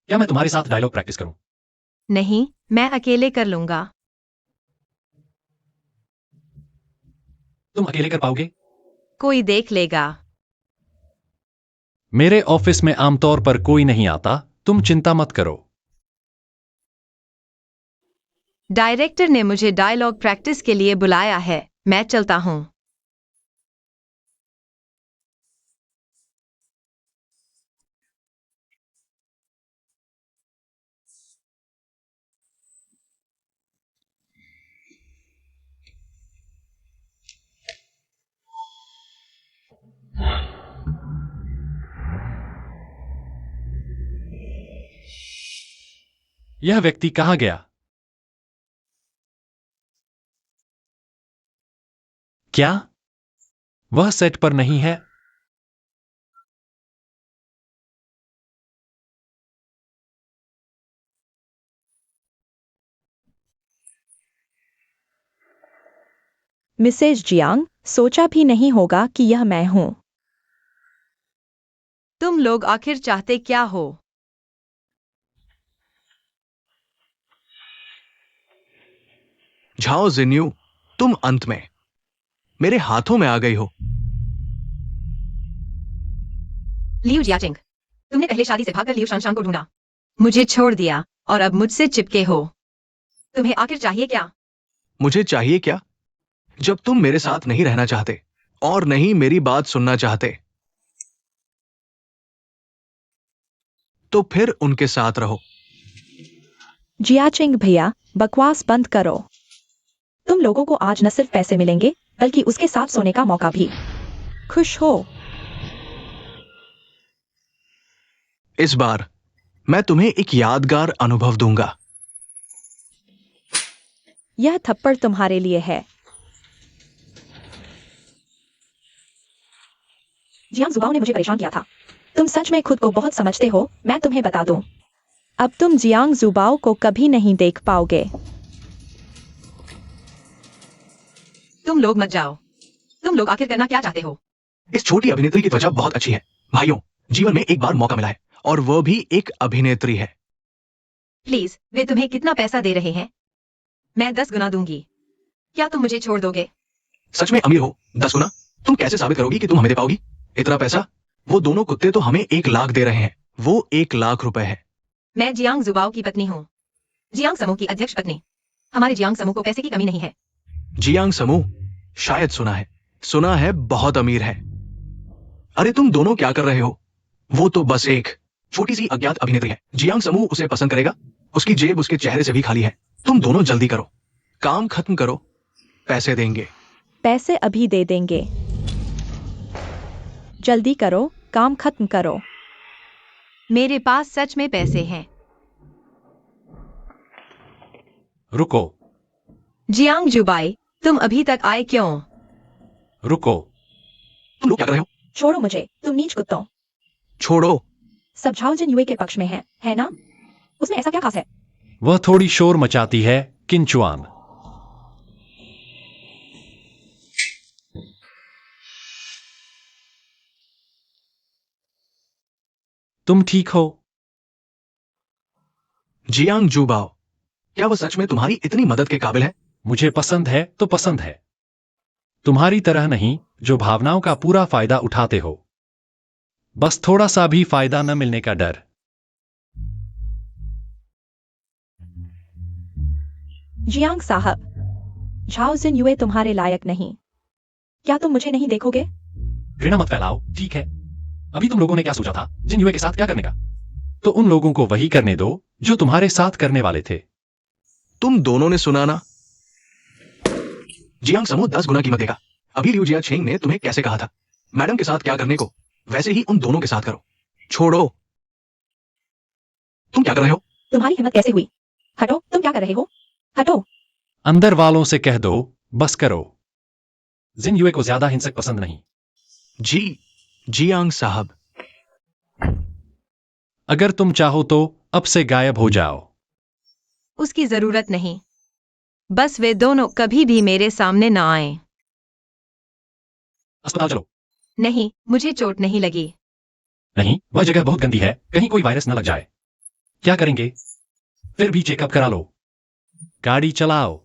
क्या मैं तुम्हारे साथ डायलॉग प्रैक्टिस करूं? नहीं, मैं अकेले कर लूंगा। तुम अकेले कर पाओगे? कोई देख लेगा। मेरे ऑफिस में आमतौर पर कोई नहीं आता, तुम चिंता मत करो। डायरेक्टर ने मुझे डायलॉग प्रैक्टिस के लिए बुलाया है, मैं चलता हूँ। यह व्यक्ति कहाँ गया? क्या वह सेट पर नहीं है? मिसेज जियांग, सोचा भी नहीं होगा कि यह मैं हूँ। तुम लोग आखिर चाहते क्या हो? झाओ जिन्यू, तुम अंत में मेरे हाथों में आ गई हो। लियू जियाचिंग, तुमने पहले शादी से भागकर लियू शानशान को ढूंढा, मुझे छोड़ दिया और अब मुझसे चिपके हो। तुम्हें आखिर चाहिए क्या? मुझे चाहिए क्या? जब तुम मेरे साथ नहीं रहना चाहते और नहीं मेरी बात सुनना चाहते, तो फिर उनके साथ रहो। जियाचेंग भैया, बकवास बंद करो। तुम लोगों को आज न सिर्फ पैसे मिलेंगे, बल्कि उसके साथ सोने का मौका भी। खुश हो? इस बार मैं तुम्हें एक यादगार अनुभव दूंगा। यह थप्पड़ तुम्हारे लिए है। जियांग जुबाओ ने मुझे परेशान किया था। तुम सच में खुद को बहुत समझते हो, मैं तुम्हें बता दूं। अब तुम जियांग जुबाओ को कभी नहीं देख पाओगे। तुम लोग मत जाओ। तुम लोग आखिर करना क्या चाहते हो? इस छोटी अभिनेत्री की त्वचा बहुत अच्छी है। भाइयों, जीवन में एक बार मौका मिला है और वह भी एक अभिनेत्री है। प्लीज, वे तुम्हें कितना पैसा दे रहे हैं? मैं 10 गुना दूंगी। क्या तुम मुझे छोड़ दोगे? सच में अमीर हो? 10 गुना? तुम कैसे साबित करोगी कि तुम हमें दे पाओगी इतना पैसा? वो दोनों कुत्ते तो हमें 1 लाख दे रहे हैं। वो 1 लाख रुपए है। मैं जियांग जुबाओ की पत्नी हूँ, जियांग समूह की अध्यक्ष पत्नी। हमारे जियांग समूह को पैसे की कमी नहीं है। जियांग समूह? शायद सुना है बहुत अमीर है। अरे तुम दोनों क्या कर रहे हो? वो तो बस एक छोटी सी अज्ञात अभिनेत्री है। जियांग समूह उसे पसंद करेगा। उसकी जेब उसके चेहरे से भी खाली है। तुम दोनों जल्दी करो, काम खत्म करो, पैसे देंगे। पैसे अभी दे देंगे। जल्दी करो, काम खत्म करो। मेरे पास सच में पैसे हैं। रुको, जियांग जुबाई, तुम अभी तक आए क्यों? रुको। तुम लोग क्या कर रहे हो? छोड़ो मुझे, तुम नीच कुत्तों। छोड़ो। सब झाओ जिन युए के पक्ष में है ना? उसमें ऐसा क्या खास है? वह थोड़ी शोर मचाती है, किंचुआन। तुम ठीक हो? जियांग जुबाओ, क्या वो सच में तुम्हारी इतनी मदद के काबिल है? मुझे पसंद है तो पसंद है, तुम्हारी तरह नहीं जो भावनाओं का पूरा फायदा उठाते हो। बस थोड़ा सा भी फायदा न मिलने का डर। जियांग साहब, झाओ जिन युए तुम्हारे लायक नहीं। क्या तुम मुझे नहीं देखोगे? घृणा मत फैलाओ, ठीक है। अभी तुम लोगों ने क्या सोचा था जिन युए के साथ क्या करने का? तो उन लोगों को वही करने दो जो तुम्हारे साथ करने वाले थे। तुम दोनों ने सुना ना, जियांग समूह 10 गुना कीमत देगा। अभी लिu जिया छेंग ने तुम्हें कैसे कहा था मैडम के साथ क्या करने को, वैसे ही उन दोनों के साथ करो। छोड़ो, तुम क्या कर रहे हो? तुम्हारी हिम्मत कैसे हुई? हटो, तुम क्या कर रहे हो? हटो। अंदर वालों से कह दो बस करो। जिन युए को ज्यादा हिंसक पसंद नहीं। जी जियांग साहब। अगर तुम चाहो तो अब से गायब हो जाओ। उसकी जरूरत नहीं, बस वे दोनों कभी भी मेरे सामने ना आए। अस्पताल चलो। नहीं, मुझे चोट नहीं लगी। नहीं, वह जगह बहुत गंदी है, कहीं कोई वायरस न लग जाए। क्या करेंगे? फिर भी चेकअप करा लो। गाड़ी चलाओ।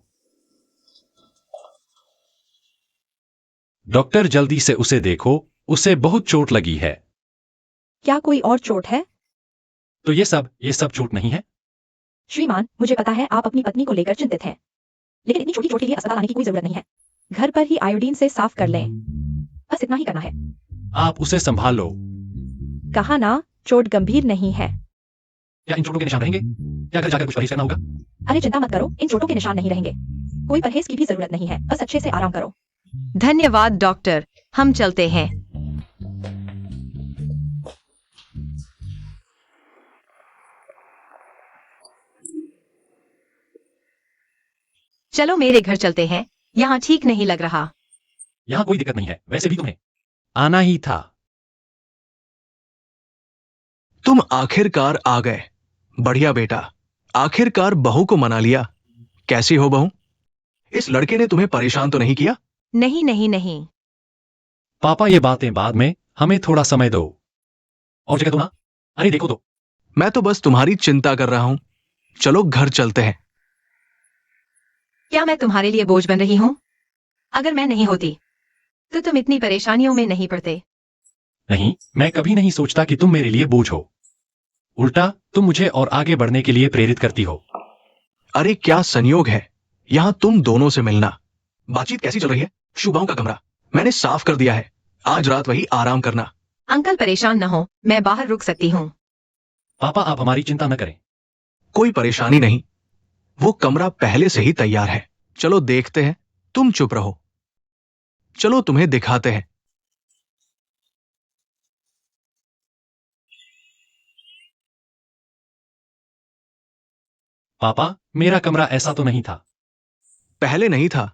डॉक्टर जल्दी से उसे देखो, उसे बहुत चोट लगी है। क्या कोई और चोट है? तो ये सब चोट नहीं है। श्रीमान, मुझे पता है आप अपनी पत्नी को लेकर चिंतित हैं, लेकिन इतनी छोटी चोट के लिए अस्पताल आने की कोई जरूरत नहीं है। घर पर ही आयोडीन से साफ कर लें, बस इतना ही करना है। आप उसे संभाल लो। कहा ना, चोट गंभीर नहीं है। क्या इन चोटों के निशान रहेंगे? क्या घर जाकर कुछ परहेज करना होगा? अरे चिंता मत करो, इन चोटों के निशान नहीं रहेंगे। कोई परहेज की भी जरूरत नहीं है, बस अच्छे से आराम करो। धन्यवाद डॉक्टर, हम चलते हैं। चलो मेरे घर चलते हैं, यहाँ ठीक नहीं लग रहा। यहाँ कोई दिक्कत नहीं है, वैसे भी तुम्हें आना ही था। तुम आखिरकार आ गए। बढ़िया बेटा, आखिरकार बहू को मना लिया। कैसी हो बहू? इस लड़के ने तुम्हें परेशान तो नहीं किया? नहीं नहीं नहीं। पापा ये बातें बाद में, हमें थोड़ा समय दो। और जगह दो ना। अरे देखो तो। मैं तो बस तुम्हारी चिंता कर रहा हूं। चलो घर चलते हैं। क्या मैं तुम्हारे लिए बोझ बन रही हूँ? अगर मैं नहीं होती तो तुम इतनी परेशानियों में नहीं पड़ते। नहीं, मैं कभी नहीं सोचता कि तुम मेरे लिए बोझ हो। उल्टा तुम मुझे और आगे बढ़ने के लिए प्रेरित करती हो। अरे क्या संयोग है यहां तुम दोनों से मिलना। बातचीत कैसी चल रही है? शुभाओं का कमरा मैंने साफ कर दिया है, आज रात वही आराम करना। अंकल परेशान न हो, मैं बाहर रुक सकती हूँ। पापा आप हमारी चिंता न करें। कोई परेशानी नहीं, वो कमरा पहले से ही तैयार है। चलो देखते हैं। तुम चुप रहो, चलो तुम्हें दिखाते हैं। पापा मेरा कमरा ऐसा तो नहीं था। पहले नहीं था,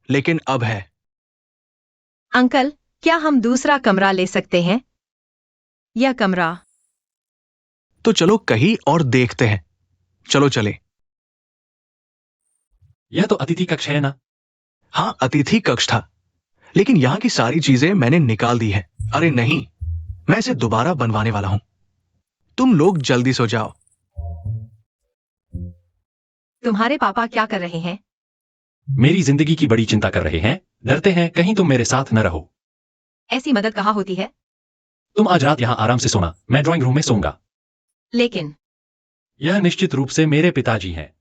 लेकिन अब है। अंकल, क्या हम दूसरा कमरा ले सकते हैं? यह कमरा। तो चलो कहीं और देखते हैं। चलो चले। यह तो अतिथि कक्ष है ना? हाँ अतिथि कक्ष था, लेकिन यहां की सारी चीजें मैंने निकाल दी है। अरे नहीं, मैं इसे दोबारा बनवाने वाला हूं। तुम लोग जल्दी सो जाओ। तुम्हारे पापा क्या कर रहे हैं? मेरी जिंदगी की बड़ी चिंता कर रहे हैं, डरते हैं कहीं तुम मेरे साथ न रहो। ऐसी मदद कहाँ होती है? तुम आज रात यहाँ आराम से सोना, मैं ड्राइंग रूम में सोऊंगा। लेकिन यह निश्चित रूप से मेरे पिताजी हैं।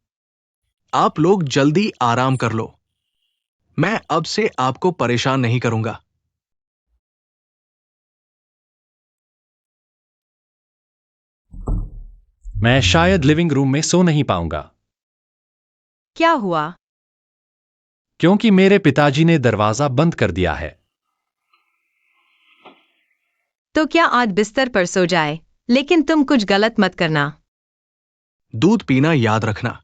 आप लोग जल्दी आराम कर लो, मैं अब से आपको परेशान नहीं करूंगा। मैं शायद लिविंग रूम में सो नहीं पाऊंगा, क्या हुआ? क्योंकि मेरे पिताजी ने दरवाजा बंद कर दिया है। तो क्या आज बिस्तर पर सो जाए, लेकिन तुम कुछ गलत मत करना। दूध पीना याद रखना।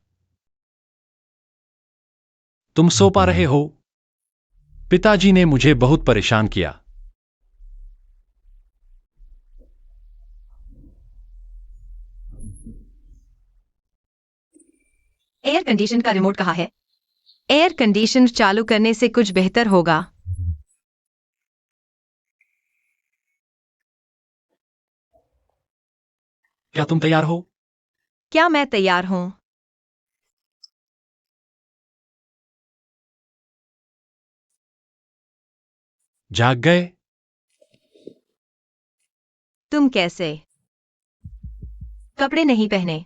तुम सो पा रहे हो? पिताजी ने मुझे बहुत परेशान किया। एयर कंडीशन का रिमोट कहाँ है? एयर कंडीशन चालू करने से कुछ बेहतर होगा। क्या तुम तैयार हो? क्या मैं तैयार हूं? जाग गए? तुम कैसे? कपड़े नहीं पहने?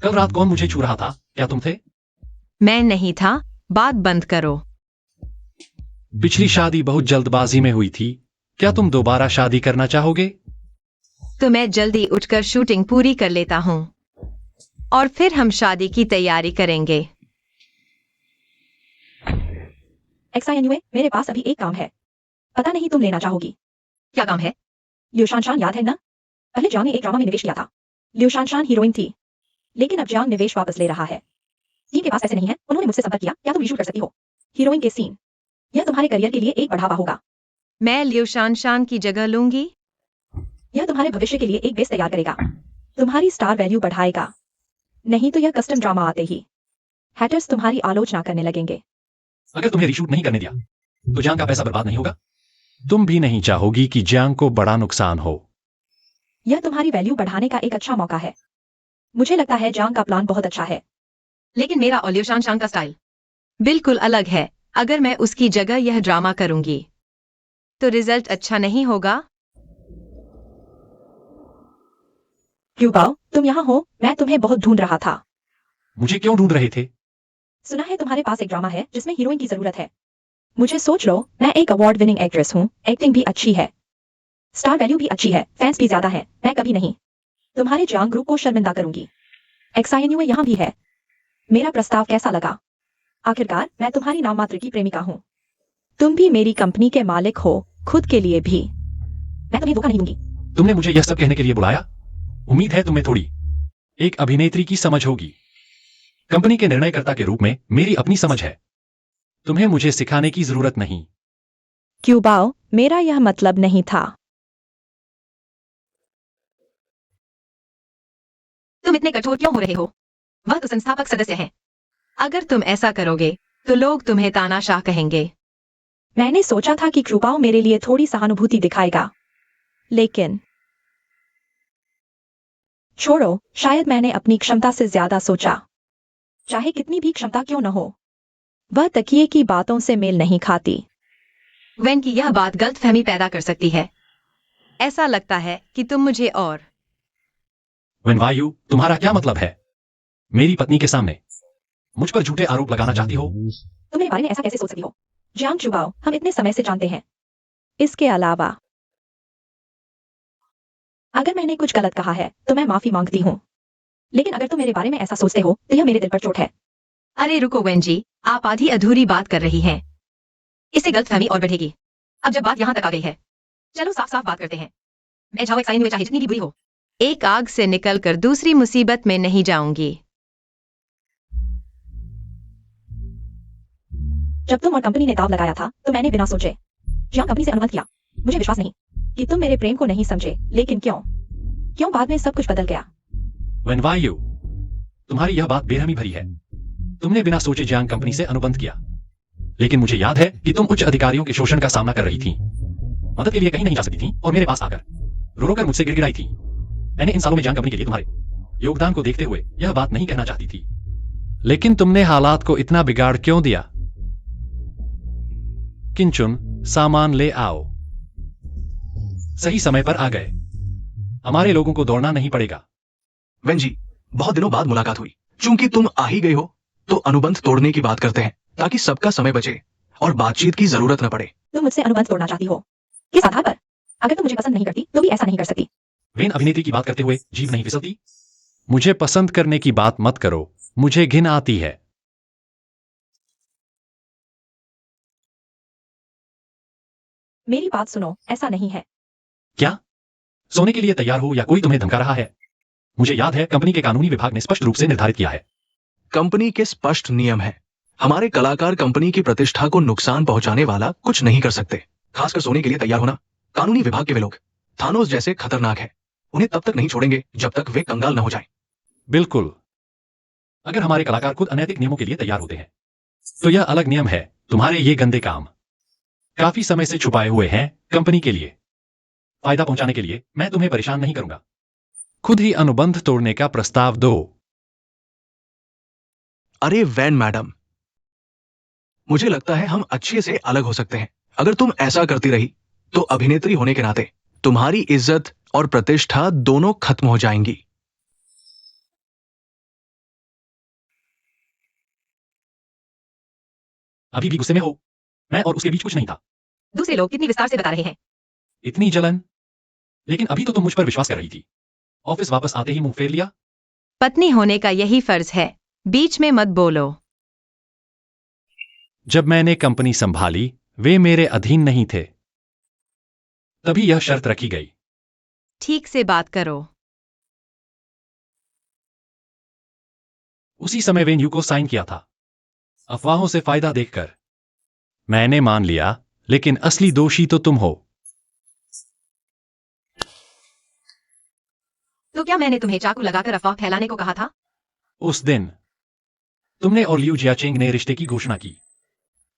कल रात कौन मुझे छू रहा था? क्या तुम थे? मैं नहीं था, बात बंद करो। पिछली शादी बहुत जल्दबाजी में हुई थी। क्या तुम दोबारा शादी करना चाहोगे? तो मैं जल्दी उठकर शूटिंग पूरी कर लेता हूँ और फिर हम शादी की तैयारी करेंगे। XINUA, मेरे पास अभी एक काम है। पता नहीं तुम लेना चाहोगी। क्या काम है? लिu शानशान याद है ना? पहले जियांग ने एक ड्रामा में निवेश किया था। लिu शानशान हीरोइन थी, लेकिन अब जियांग निवेश वापस ले रहा है। टीम के पास पैसे नहीं है, उन्होंने मुझसे संपर्क किया, क्या तुम रीशूट कर सकती हो हीरोइन के सीन? यह तुम्हारे करियर के लिए एक बढ़ावा होगा। मैं लिu शानशान की जगह लूंगी। यह तुम्हारे भविष्य के लिए एक बेस तैयार करेगा, तुम्हारी स्टार वैल्यू बढ़ाएगा। नहीं तो यह कस्टम ड्रामा आते ही हैटर्स तुम्हारी आलोचना करने लगेंगे। अगर तुम्हें रीशूट नहीं करने दिया तो जियांग का पैसा बर्बाद नहीं होगा। तुम भी नहीं चाहोगी कि जियांग को बड़ा नुकसान हो। यह तुम्हारी वैल्यू बढ़ाने का एक अच्छा मौका है। मुझे लगता है जियांग का प्लान बहुत अच्छा है। लेकिन मेरा और लिu शानशान का स्टाइल बिल्कुल अलग है। अगर मैं उसकी जगह यह ड्रामा करूंगी तो रिजल्ट अच्छा नहीं होगा। क्यों बाओ, तुम यहाँ हो? मैं तुम्हें बहुत ढूंढ रहा था। मुझे क्यों ढूंढ रहे थे? सुना है तुम्हारे पास एक ड्रामा है जिसमें हीरोइन की जरूरत है। मुझे सोच लो, मैं एक अवार्ड विनिंग एक्ट्रेस हूँ, एक्टिंग भी अच्छी है, स्टार वैल्यू भी अच्छी है, फैंस भी ज्यादा है। मैं कभी नहीं तुम्हारे जियांग ग्रुप को शर्मिंदा करूंगी। XINUA यहाँ भी है। मेरा प्रस्ताव कैसा लगा? आखिरकार मैं तुम्हारी नाम मात्र की प्रेमिका हूँ। तुम भी मेरी कंपनी के मालिक हो, खुद के लिए भी। मैं तुम्हें धोखा नहीं दूंगी। तुमने मुझे यह सब कहने के लिए बुलाया? उम्मीद है तुम्हें थोड़ी एक अभिनेत्री की समझ होगी। कंपनी के निर्णयकर्ता के रूप में मेरी अपनी समझ है। तुम्हें मुझे सिखाने की जरूरत नहीं। क्यों बाओ, मेरा यह मतलब नहीं था। तुम इतने कठोर क्यों हो रहे हो? वह तो संस्थापक सदस्य हैं। अगर तुम ऐसा करोगे तो लोग तुम्हें तानाशाह कहेंगे। मैंने सोचा था कि कृपाओ मेरे लिए थोड़ी सहानुभूति दिखाएगा, लेकिन छोड़ो, शायद मैंने अपनी क्षमता से ज्यादा सोचा। चाहे कितनी भी क्षमता क्यों न हो, वह तकिए की बातों से मेल नहीं खाती। वेन की यह बात गलतफहमी पैदा कर सकती है। ऐसा लगता है कि तुम मुझे और वेन वायु, तुम्हारा क्या मतलब है? मेरी पत्नी के सामने मुझ पर झूठे आरोप लगाना चाहती हो? तुम मेरे बारे में ऐसा कैसे सोच सकती हो? जियांग चुबाओ, हम इतने समय से जानते हैं। इसके अलावा अगर मैंने कुछ गलत कहा है तो मैं माफी मांगती हूँ, लेकिन अगर तुम मेरे बारे में ऐसा सोचते हो तो यह मेरे दिल पर चोट है। अरे रुको वेन जी, आप आधी अधूरी बात कर रही हैं। इससे गलतफहमी और बढ़ेगी। अब जब बात यहाँ तक आ गई है, चलो साफ साफ बात करते हैं। मैं जाओ XINUA चाहे जितनी भी बुरी हो, एक आग से निकलकर दूसरी मुसीबत में नहीं जाऊंगी। जब तुम और कंपनी ने दाव लगाया था तो मैंने बिना सोचे जियांग कंपनी से अनुबंध किया। मुझे विश्वास नहीं कि तुम मेरे प्रेम को नहीं समझे, लेकिन क्यों बाद में सब कुछ बदल गया। वेन वायु, तुम्हारी यह बात बेरहमी भरी है। तुमने बिना सोचे जियांग कंपनी से अनुबंध किया, लेकिन मुझे याद है कि तुम उच्च अधिकारियों के शोषण का सामना कर रही थी, मदद के लिए कहीं नहीं जा सकती थी और मेरे पास आकर रो रो कर मुझसे गिड़गिड़ाई थी। मैंने इन सालों में जियांग कंपनी के लिए तुम्हारे योगदान को देखते हुए यह बात नहीं कहना चाहती थी, लेकिन तुमने हालात को इतना बिगाड़ क्यों दिया? किंचुन, सामान ले आओ। सही समय पर आ गए। हमारे लोगों को दौड़ना नहीं पड़ेगा। वेन जी, बहुत दिनों बाद मुलाकात हुई। चूंकि तुम आ ही गए हो तो अनुबंध तोड़ने की बात करते हैं, ताकि सबका समय बचे और बातचीत की जरूरत न पड़े। तुम मुझसे अनुबंध तोड़ना चाहती हो? किस आधार पर? अगर तुम मुझे पसंद नहीं करती तो भी ऐसा नहीं कर सकती। वेन अभिनेत्री की बात करते हुए जीभ नहीं फिसलती। मुझे पसंद करने की बात मत करो, मुझे घिन आती है। मेरी बात सुनो, ऐसा नहीं है। क्या? सोने के लिए तैयार हो या कोई तुम्हें धमका रहा है? मुझे याद है कंपनी के कानूनी विभाग ने स्पष्ट रूप से निर्धारित किया है। कंपनी के स्पष्ट नियम है। हमारे कलाकार कंपनी की प्रतिष्ठा को नुकसान पहुंचाने वाला कुछ नहीं कर सकते। खासकर सोने के लिए तैयार होना। कानूनी विभाग के वे लोग थानोस जैसे खतरनाक है। उन्हें तब तक नहीं छोड़ेंगे जब तक वे कंगाल न हो जाएं। बिल्कुल। अगर हमारे कलाकार खुद अनैतिक नियमों के लिए तैयार होते हैं तो यह अलग नियम है। तुम्हारे ये गंदे काम काफी समय से छुपाए हुए हैं। कंपनी के लिए फायदा पहुंचाने के लिए मैं तुम्हें परेशान नहीं करूंगा। खुद ही अनुबंध तोड़ने का प्रस्ताव दो। अरे वैन मैडम, मुझे लगता है हम अच्छे से अलग हो सकते हैं। अगर तुम ऐसा करती रही तो अभिनेत्री होने के नाते तुम्हारी इज्जत और प्रतिष्ठा दोनों खत्म हो जाएंगी। अभी भी गुस्से में हो? मैं और उसके बीच कुछ नहीं था। दूसरे लोग कितनी विस्तार से बता रहे हैं। इतनी जलन? लेकिन अभी तो तुम मुझ पर विश्वास कर रही थी। ऑफिस वापस आते ही मुंह फेर लिया। पत्नी होने का यही फर्ज है, बीच में मत बोलो। जब मैंने कंपनी संभाली, वे मेरे अधीन नहीं थे। तभी यह शर्त रखी गई। ठीक से बात करो। उसी समय वेन्यू को साइन किया था, अफवाहों से फायदा देखकर। मैंने मान लिया, लेकिन असली दोषी तो तुम हो। तो क्या मैंने तुम्हें चाकू लगाकर अफवाह फैलाने को कहा था? उस दिन तुमने और लियू जियाचेंग ने रिश्ते की घोषणा की।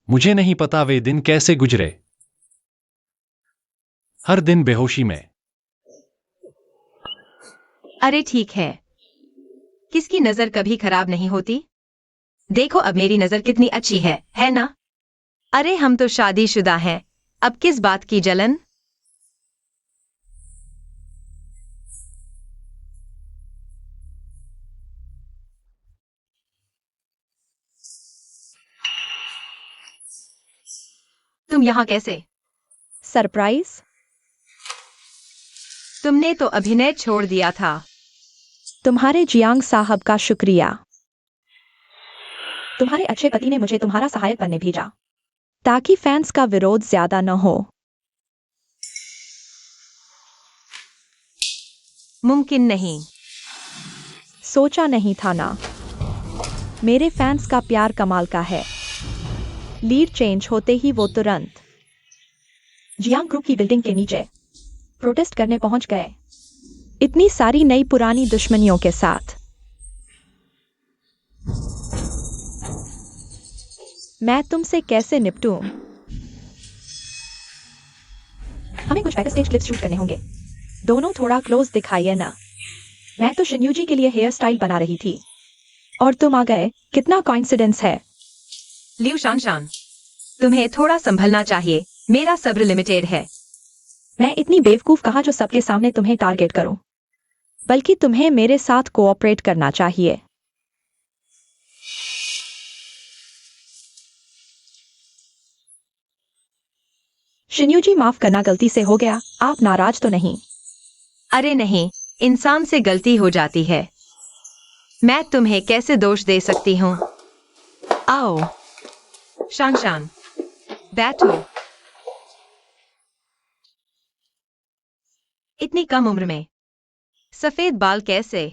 मुझे नहीं पता वे दिन कैसे गुजरे। हर दिन बेहोशी में। अरे ठीक है, किसकी नजर कभी खराब नहीं होती। देखो अब मेरी नजर कितनी अच्छी है ना? अरे हम तो शादीशुदा हैं, अब किस बात की जलन? तुम यहाँ कैसे? सरप्राइज? तुमने तो अभिनय छोड़ दिया था। तुम्हारे जियांग साहब का शुक्रिया। तुम्हारे अच्छे पति ने मुझे तुम्हारा सहायक बनने भेजा, ताकि फैंस का विरोध ज्यादा न हो। मुमकिन नहीं। सोचा नहीं था ना। मेरे फैंस का प्यार कमाल का है। लीड चेंज होते ही वो तुरंत जियांग ग्रुप की बिल्डिंग के नीचे प्रोटेस्ट करने पहुंच गए, इतनी सारी नई पुरानी दुश्मनियों के साथ। मैं तुमसे कैसे निपटूं? हमें कुछ बैक स्टेज क्लिप्स शूट करने होंगे। दोनों थोड़ा क्लोज दिखाइए ना। मैं तो शिन्यूजी के लिए हेयर स्टाइल बना रही थी और तुम आ गए। कितना कोइंसिडेंस है। लियू शानशान, तुम्हें थोड़ा संभलना चाहिए, मेरा सब्र लिमिटेड है। मैं इतनी बेवकूफ कहाँ जो सबके सामने तुम्हें टारगेट करूं, बल्कि तुम्हें मेरे साथ कोऑपरेट करना चाहिए। शिन्यूजी माफ करना, गलती से हो गया। आप नाराज तो नहीं? अरे नहीं, इंसान से गलती हो जाती है। मैं तुम्हें कैसे दोष दे सकती हूँ? आओ शानशान, बैठो। इतनी कम उम्र में सफेद बाल कैसे?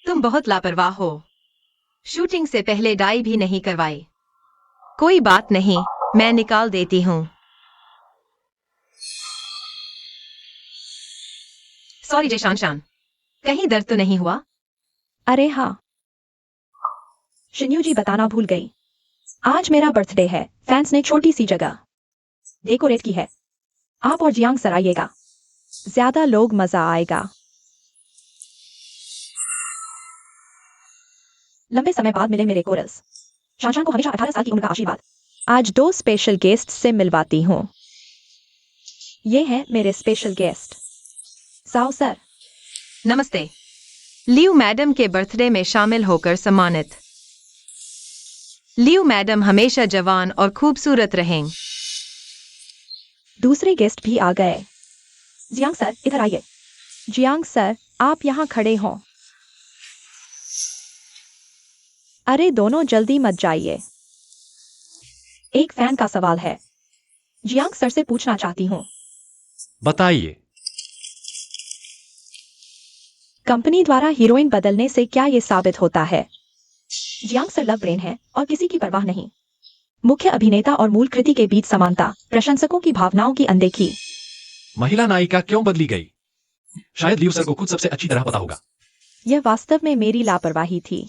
तुम बहुत लापरवाह हो। शूटिंग से पहले डाई भी नहीं करवाई। कोई बात नहीं, मैं निकाल देती हूँ। सॉरी जे शानशान, कहीं दर्द तो नहीं हुआ? अरे हाँ, शिन्यूजी बताना भूल गई। आज मेरा बर्थडे है। फैंस ने छोटी सी जगह डेकोरेट की है। आप और जियांग सर आइएगा, ज्यादा लोग, मजा आएगा। लंबे समय बाद मिले मेरे कोरस। शानशान को हमेशा 18 साल की उम्र का आशीर्वाद। आज 2 स्पेशल गेस्ट से मिलवाती हूँ। ये हैं मेरे स्पेशल गेस्ट। Sao sir. नमस्ते। लियू मैडम के बर्थडे में शामिल होकर सम्मानित। लियू मैडम हमेशा जवान और खूबसूरत रहें। दूसरे गेस्ट भी आ गए। जियांग सर इधर आइए। जियांग सर, आप यहाँ खड़े हों। अरे दोनों जल्दी मत जाइए। एक फैन का सवाल है, जियांग सर से पूछना चाहती हूँ। बताइए। कंपनी द्वारा हीरोइन बदलने से क्या ये साबित होता है? जियांग सर लव ब्रेन है और किसी की परवाह नहीं। मुख्य अभिनेता और मूल कृति के बीच समानता, प्रशंसकों की भावनाओं की अनदेखी। महिला नायिका क्यों बदली गई? शायद लियू सर को खुद सबसे अच्छी तरह पता होगा। यह वास्तव में मेरी लापरवाही थी।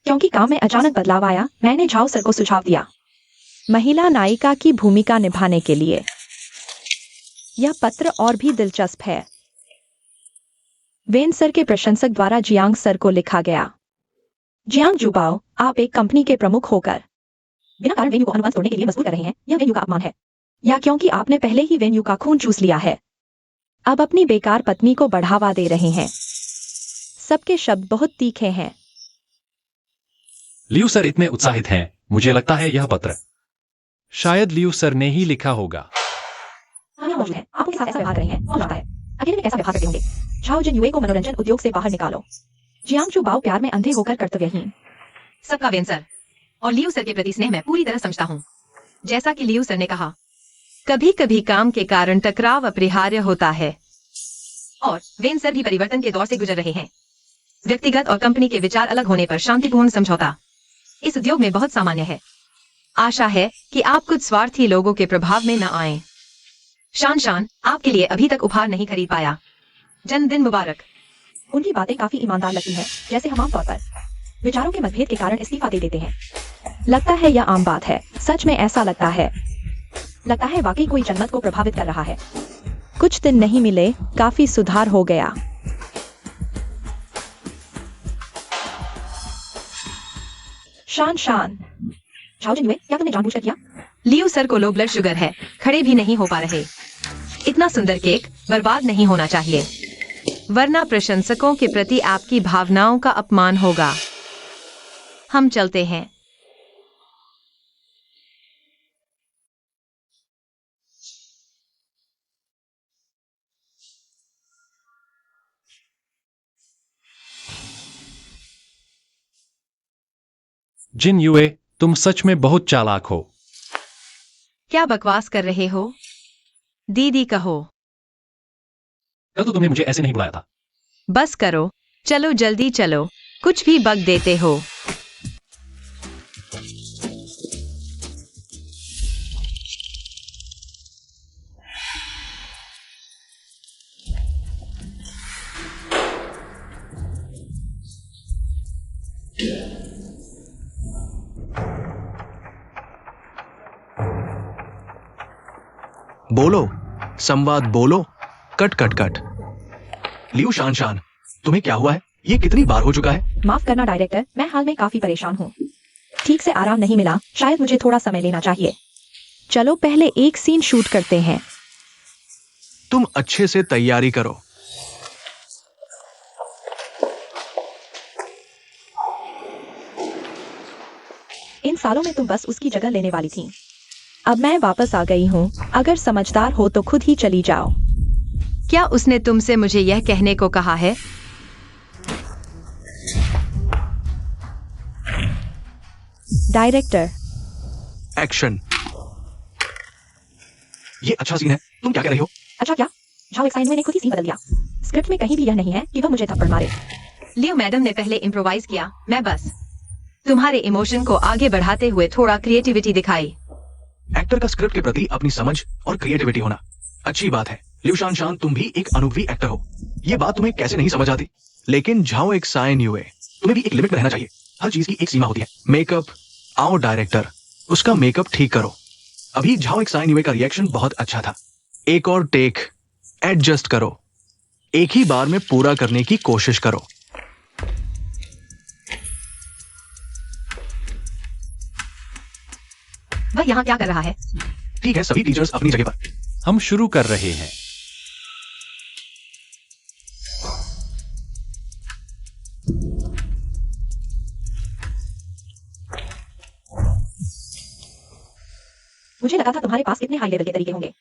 क्योंकि काम में अचानक बदलाव आया, मैंने झाओ सर को सुझाव दिया, महिला नायिका की भूमिका निभाने के लिए। यह पत्र और भी दिलचस्प है। वेन सर के प्रशंसक द्वारा जियांग सर को लिखा गया। जियांग जुबाओ, आप एक कंपनी के प्रमुख होकर बिना कारण वेन्यू को अनुबंध तोड़ने के लिए मजबूर कर रहे हैं। यह वेन्यू का अपमान है, या क्योंकि आपने पहले ही वेन्यू का खून चूस लिया है, अब अपनी बेकार पत्नी को बढ़ावा दे रहे हैं। सबके शब्द बहुत तीखे हैं। लियू सर इतने उत्साहित हैं, मुझे लगता है यह पत्र शायद लियू सर ने ही लिखा होगा। हम यहाँ मौजूद हैं, आप उनके साथ ऐसा व्यवहार कर रहे हैं, कौन जानता है अकेले में कैसा व्यवहार करते होंगे। झाओ जिनयुए को मनोरंजन उद्योग से बाहर निकालो। जियांग बाओ प्यार में अंधे होकर कर्तव्यहीन। सबका वेन सर और लियू सर के प्रति स्नेह मैं पूरी तरह समझता हूँ। जैसा कि लियू सर ने कहा, कभी कभी काम के कारण टकराव अपरिहार्य होता है और वेन सर भी परिवर्तन के दौर से गुजर रहे हैं। व्यक्तिगत और कंपनी के विचार अलग होने पर शांतिपूर्ण समझौता इस उद्योग में बहुत सामान्य है। आशा है कि आप कुछ स्वार्थी लोगों के प्रभाव में न आएं। शान आपके लिए अभी तक उपहार नहीं खरीद पाया। जन्मदिन मुबारक। उनकी बातें काफी ईमानदार लगती हैं, जैसे हम आमतौर पर विचारों के मतभेद के कारण इस्तीफा दे देते हैं। लगता है यह आम बात है। सच में ऐसा लगता है वाकई कोई जनमत को प्रभावित कर रहा है। कुछ दिन नहीं मिले, काफी सुधार हो गया। शान झाओ जिनयुए, क्या तुमने जानबूझकर किया? लियू सर को लो ब्लड शुगर है, खड़े भी नहीं हो पा रहे। इतना सुंदर केक बर्बाद नहीं होना चाहिए, वरना प्रशंसकों के प्रति आपकी भावनाओं का अपमान होगा। हम चलते हैं। जिनयुए, तुम सच में बहुत चालाक हो। क्या बकवास कर रहे हो? दीदी कहो। कल तो तुमने मुझे ऐसे नहीं बुलाया था। बस करो, चलो जल्दी चलो, कुछ भी बक देते हो। बोलो, संवाद बोलो, कट कट कट। लियू शान, तुम्हें क्या हुआ है? ये कितनी बार हो चुका है? माफ करना डायरेक्टर, मैं हाल में काफी परेशान हूँ। ठीक से आराम नहीं मिला, शायद मुझे थोड़ा समय लेना चाहिए। चलो पहले एक सीन शूट करते हैं। तुम अच्छे से तैयारी करो। इन सालों में तुम बस उसकी जगह लेने वाली थी। अब मैं वापस आ गई हूँ। अगर समझदार हो तो खुद ही चली जाओ। क्या उसने तुमसे मुझे यह कहने को कहा है? Director, action. ये अच्छा सीन है, तुम क्या कह रही हो? अच्छा क्या? झाओ एक्साइनवे ने खुद ही सीन बदल दिया। स्क्रिप्ट में कहीं भी यह नहीं है कि वह मुझे थप्पड़ मारे। लियो मैडम ने पहले इम्प्रोवाइज किया, मैं बस तुम्हारे इमोशन को आगे बढ़ाते हुए थोड़ा क्रिएटिविटी दिखाई। एक्टर का स्क्रिप्ट के प्रति अपनी समझ और क्रिएटिविटी होना अच्छी बात है। लियू शान, तुम भी एक अनुभवी एक्टर हो। ये बात तुम्हें कैसे नहीं समझ आती? लेकिन झाओ एक साइन युए, तुम्हें भी एक लिमिट में रहना चाहिए। हर चीज की एक सीमा होती है। मेकअप, आओ डायरेक्टर, उसका मेकअप ठीक करो। अभी झाओ एक साइन युए का रिएक्शन बहुत अच्छा था। एक और टेक, एडजस्ट करो। एक ही बार में पूरा करने की कोशिश करो। वह यहाँ क्या कर रहा है? ठीक है, सभी टीचर्स अपनी जगह पर। हम शुरू कर रहे हैं। मुझे लगा था तुम्हारे पास इतने हाई लेवल के तरीके होंगे।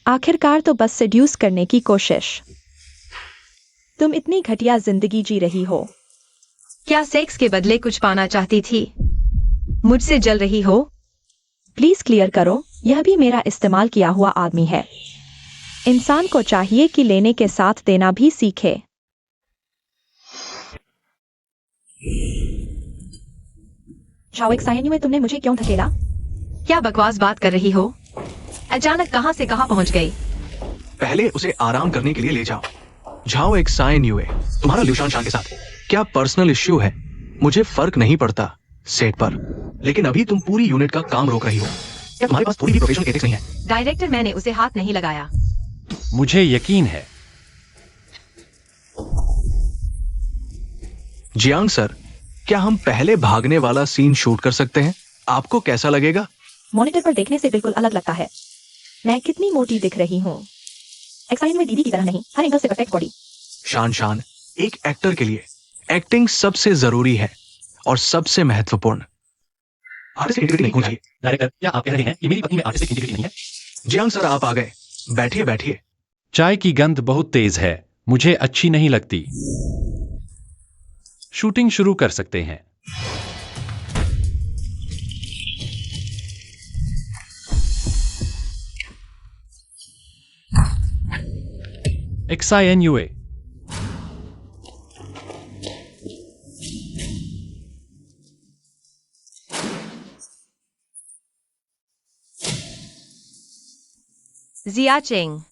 आखिरकार तो बस सेड्यूस करने की कोशिश। तुम इतनी घटिया जिंदगी जी रही हो। क्या सेक्स के बदले कुछ पाना चाहती थी? मुझसे जल रही हो? प्लीज क्लियर करो, यह भी मेरा इस्तेमाल किया हुआ आदमी है। इंसान को चाहिए कि लेने के साथ देना भी सीखे। झाओ एक्साइनवे में तुमने मुझे क्यों धकेला? क्या बकवास बात कर रही हो? अचानक कहां से कहां पहुंच गई? पहले उसे आराम करने के लिए ले जाओ। झाओ एक साइन युए, तुम्हारा लियू शान के साथ क्या पर्सनल इश्यू है? मुझे फर्क नहीं पड़ता सेट पर, लेकिन अभी तुम पूरी यूनिट का काम रोक रही हो। क्या तुम्हारे पास थोड़ी भी प्रोफेशनल एथिक्स नहीं है? डायरेक्टर, मैंने उसे हाथ नहीं लगाया। मुझे यकीन है। जियांग सर, क्या हम पहले भागने वाला सीन शूट कर सकते हैं? आपको कैसा लगेगा? मॉनिटर पर देखने से बिल्कुल अलग लगता है। मैं कितनी मोटी दिख रही हूँ। एक्साइनवे दीदी की तरह नहीं, हर एंगल से परफेक्ट बॉडी। शान, एक एक्टर के लिए एक्टिंग सबसे जरूरी है और सबसे महत्वपूर्ण। आर्टिस्टिक इंटीग्रिटी नहीं होनी चाहिए। डायरेक्टर, क्या आप कह रहे हैं कि मेरी पत्नी में आर्टिस्टिक इंटीग्रिटी नहीं है? जियांग सर, आप आ गए। बैठिए बैठिए। चाय की गंध बहुत तेज है, मुझे अच्छी नहीं लगती। शूटिंग शुरू कर सकते हैं। XINUA। जियाचिंग।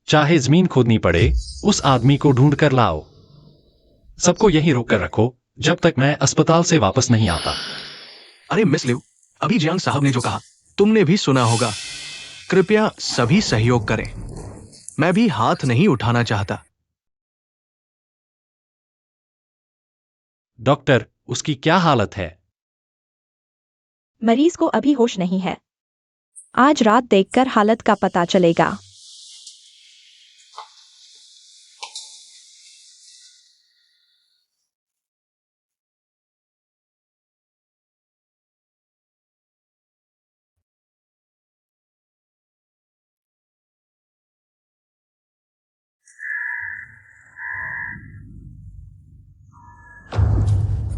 चाहे जमीन खोदनी पड़े, उस आदमी को ढूंढ कर लाओ। सबको यहीं रोक कर रखो जब तक मैं अस्पताल से वापस नहीं आता। अरे मिस लिव, अभी जियांग साहब ने जो कहा तुमने भी सुना होगा। कृपया सभी सहयोग करें। मैं भी हाथ नहीं उठाना चाहता। डॉक्टर, उसकी क्या हालत है? मरीज को अभी होश नहीं है। आज रात देखकर हालत का पता चलेगा।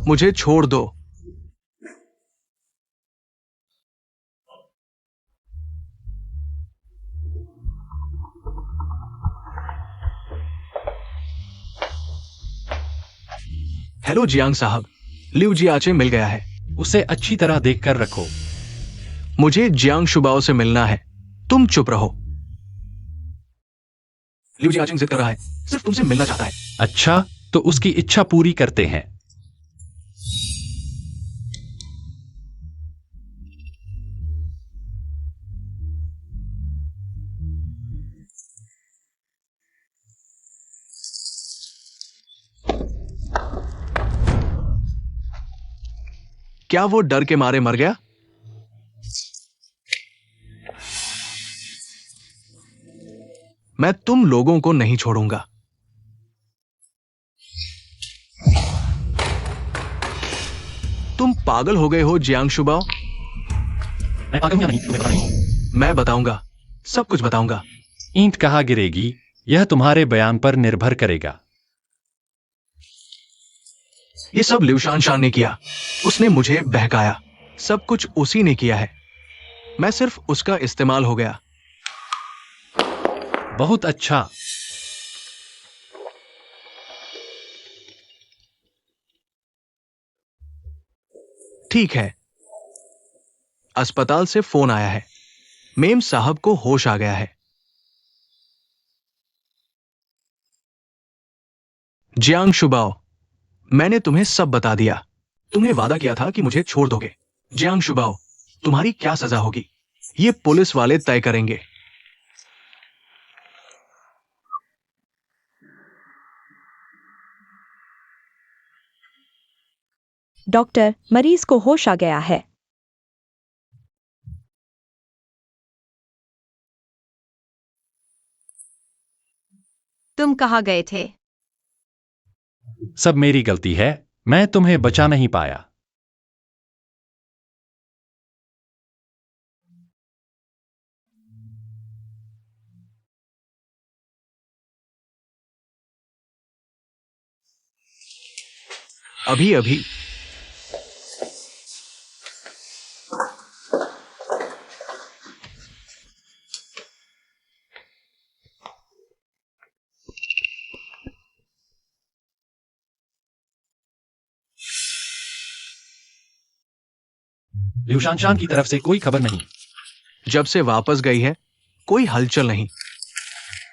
मुझे छोड़ दो। हेलो जियांग साहब, लिव जियाचे मिल गया है। उसे अच्छी तरह देख कर रखो। मुझे जियांग शुबाओ से मिलना है। तुम चुप रहो। लिव जियाचिंग जिद कर रहा है, सिर्फ तुमसे मिलना चाहता है। अच्छा, तो उसकी इच्छा पूरी करते हैं। क्या वो डर के मारे मर गया? मैं तुम लोगों को नहीं छोड़ूंगा। तुम पागल हो गए हो जियांग शुबाओ? मैं पागल हूं या नहीं, तुम्हें पता नहीं। मैं बताऊंगा, सब कुछ बताऊंगा। ईंट कहाँ गिरेगी, यह तुम्हारे बयान पर निर्भर करेगा। ये सब लिवशान शान ने किया। उसने मुझे बहकाया। सब कुछ उसी ने किया है। मैं सिर्फ उसका इस्तेमाल हो गया। बहुत अच्छा। ठीक है। अस्पताल से फोन आया है। मेम साहब को होश आ गया है। जियांग शुबाओ, मैंने तुम्हें सब बता दिया। तुम्हें वादा किया था कि मुझे छोड़ दोगे। जियांग शुबाओ, तुम्हारी क्या सजा होगी, ये पुलिस वाले तय करेंगे। डॉक्टर, मरीज को होश आ गया है। तुम कहाँ गए थे? सब मेरी गलती है, मैं तुम्हें बचा नहीं पाया। अभी अभी लिवशान शान की तरफ से कोई खबर नहीं। जब से वापस गई है, कोई हलचल नहीं।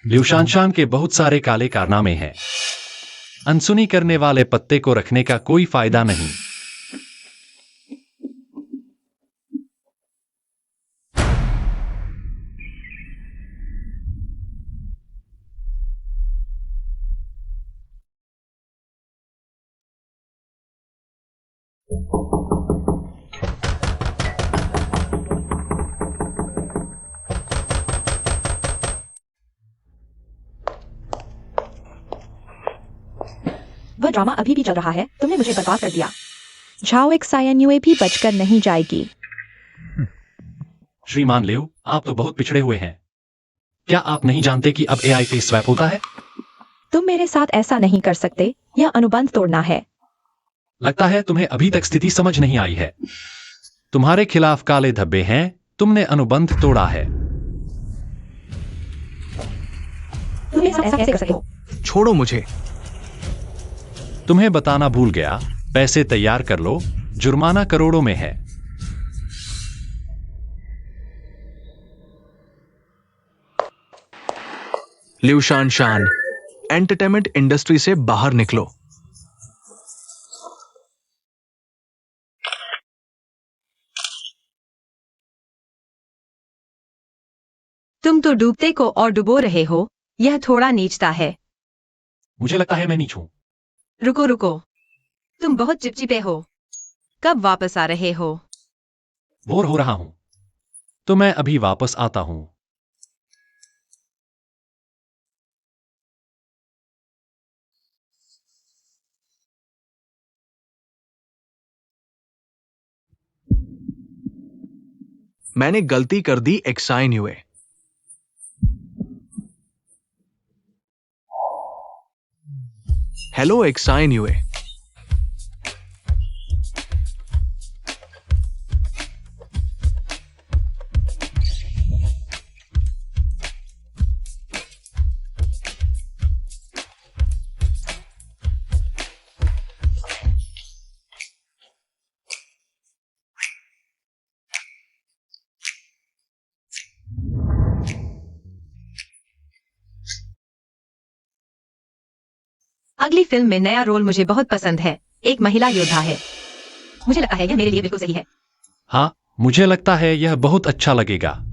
लिवशान शान के बहुत सारे काले कारनामे हैं। अनसुनी करने वाले पत्ते को रखने का कोई फायदा नहीं। वह ड्रामा अभी भी चल रहा है, तुमने मुझे बर्बाद कर दिया। झाओ XINUA भी बचकर नहीं जाएगी। श्रीमान लियो, आप तो बहुत पिछड़े हुए हैं। क्या आप नहीं जानते कि अब AI फेस स्वैप होता है? तुम मेरे साथ ऐसा नहीं कर सकते, यह अनुबंध तोड़ना है। लगता है तुम्हें अभी तक स्थिति समझ नहीं आई है। तुम्हारे खिलाफ काले धब्बे हैं, तुमने अनुबंध तोड़ा है। तुम मेरे साथ ऐसा कैसे कर सकते हो? छोड़ो मुझे। तुम्हें बताना भूल गया, पैसे तैयार कर लो, जुर्माना करोड़ों में है। लिu शान, एंटरटेनमेंट इंडस्ट्री से बाहर निकलो। तुम तो डूबते को और डुबो रहे हो, यह थोड़ा नीचता है। मुझे लगता है मैं नीच हूं। रुको रुको, तुम बहुत चिपचिपे हो। कब वापस आ रहे हो? बोर हो रहा हूं, तो मैं अभी वापस आता हूं। मैंने गलती कर दी XINUA। Hello XINUA। अगली फिल्म में नया रोल मुझे बहुत पसंद है, एक महिला योद्धा है। मुझे लगता है यह मेरे लिए बिल्कुल सही है। हाँ, मुझे लगता है यह बहुत अच्छा लगेगा।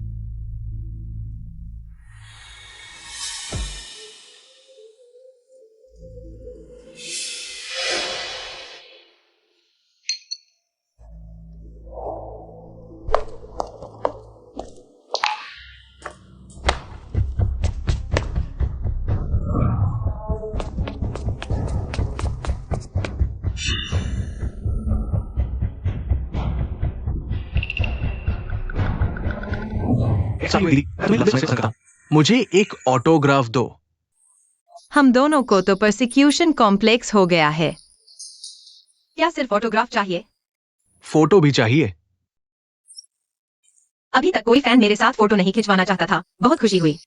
मुझे एक ऑटोग्राफ दो। हम दोनों को तो परसिक्यूशन कॉम्प्लेक्स हो गया है। क्या सिर्फ फोटोग्राफ चाहिए? फोटो भी चाहिए। अभी तक कोई फैन मेरे साथ फोटो नहीं खिंचवाना चाहता था, बहुत खुशी हुई।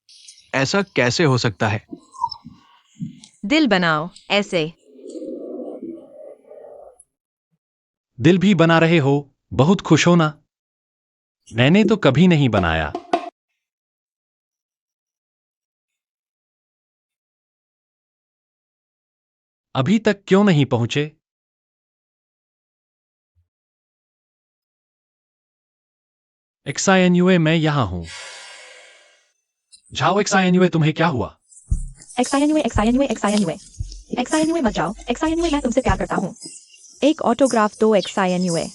ऐसा कैसे हो सकता है? दिल बनाओ, ऐसे। दिल भी बना रहे हो, बहुत खुश हो ना? मैंने तो कभी नहीं बनाया। अभी तक क्यों नहीं पहुंचे? XINUA, मैं यहां हूं। जाओ XINUA, तुम्हें क्या हुआ? XINUA मत जाओ। XINUA, मैं तुमसे प्यार करता हूँ। एक ऑटोग्राफ दो XINUA।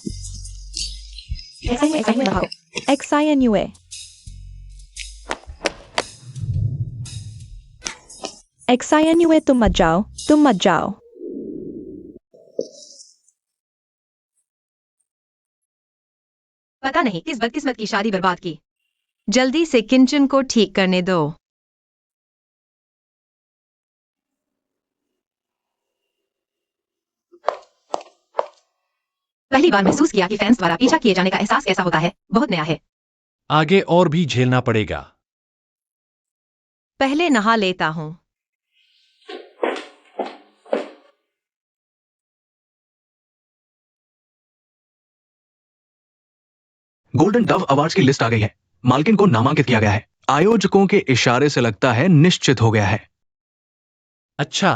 XINUA। XINUA, तुम मत जाओ, तुम मत जाओ। पता नहीं किस बदकिस्मत की शादी बर्बाद की। जल्दी से किंचन को ठीक करने दो। पहली बार महसूस किया कि फैंस द्वारा पीछा किए जाने का एहसास कैसा होता है, बहुत नया है। आगे और भी झेलना पड़ेगा। पहले नहा लेता हूँ। गोल्डन डव अवार्ड्स की लिस्ट आ गई है। मालकिन को नामांकित किया गया है। आयोजकों के इशारे से लगता है निश्चित हो गया है। अच्छा,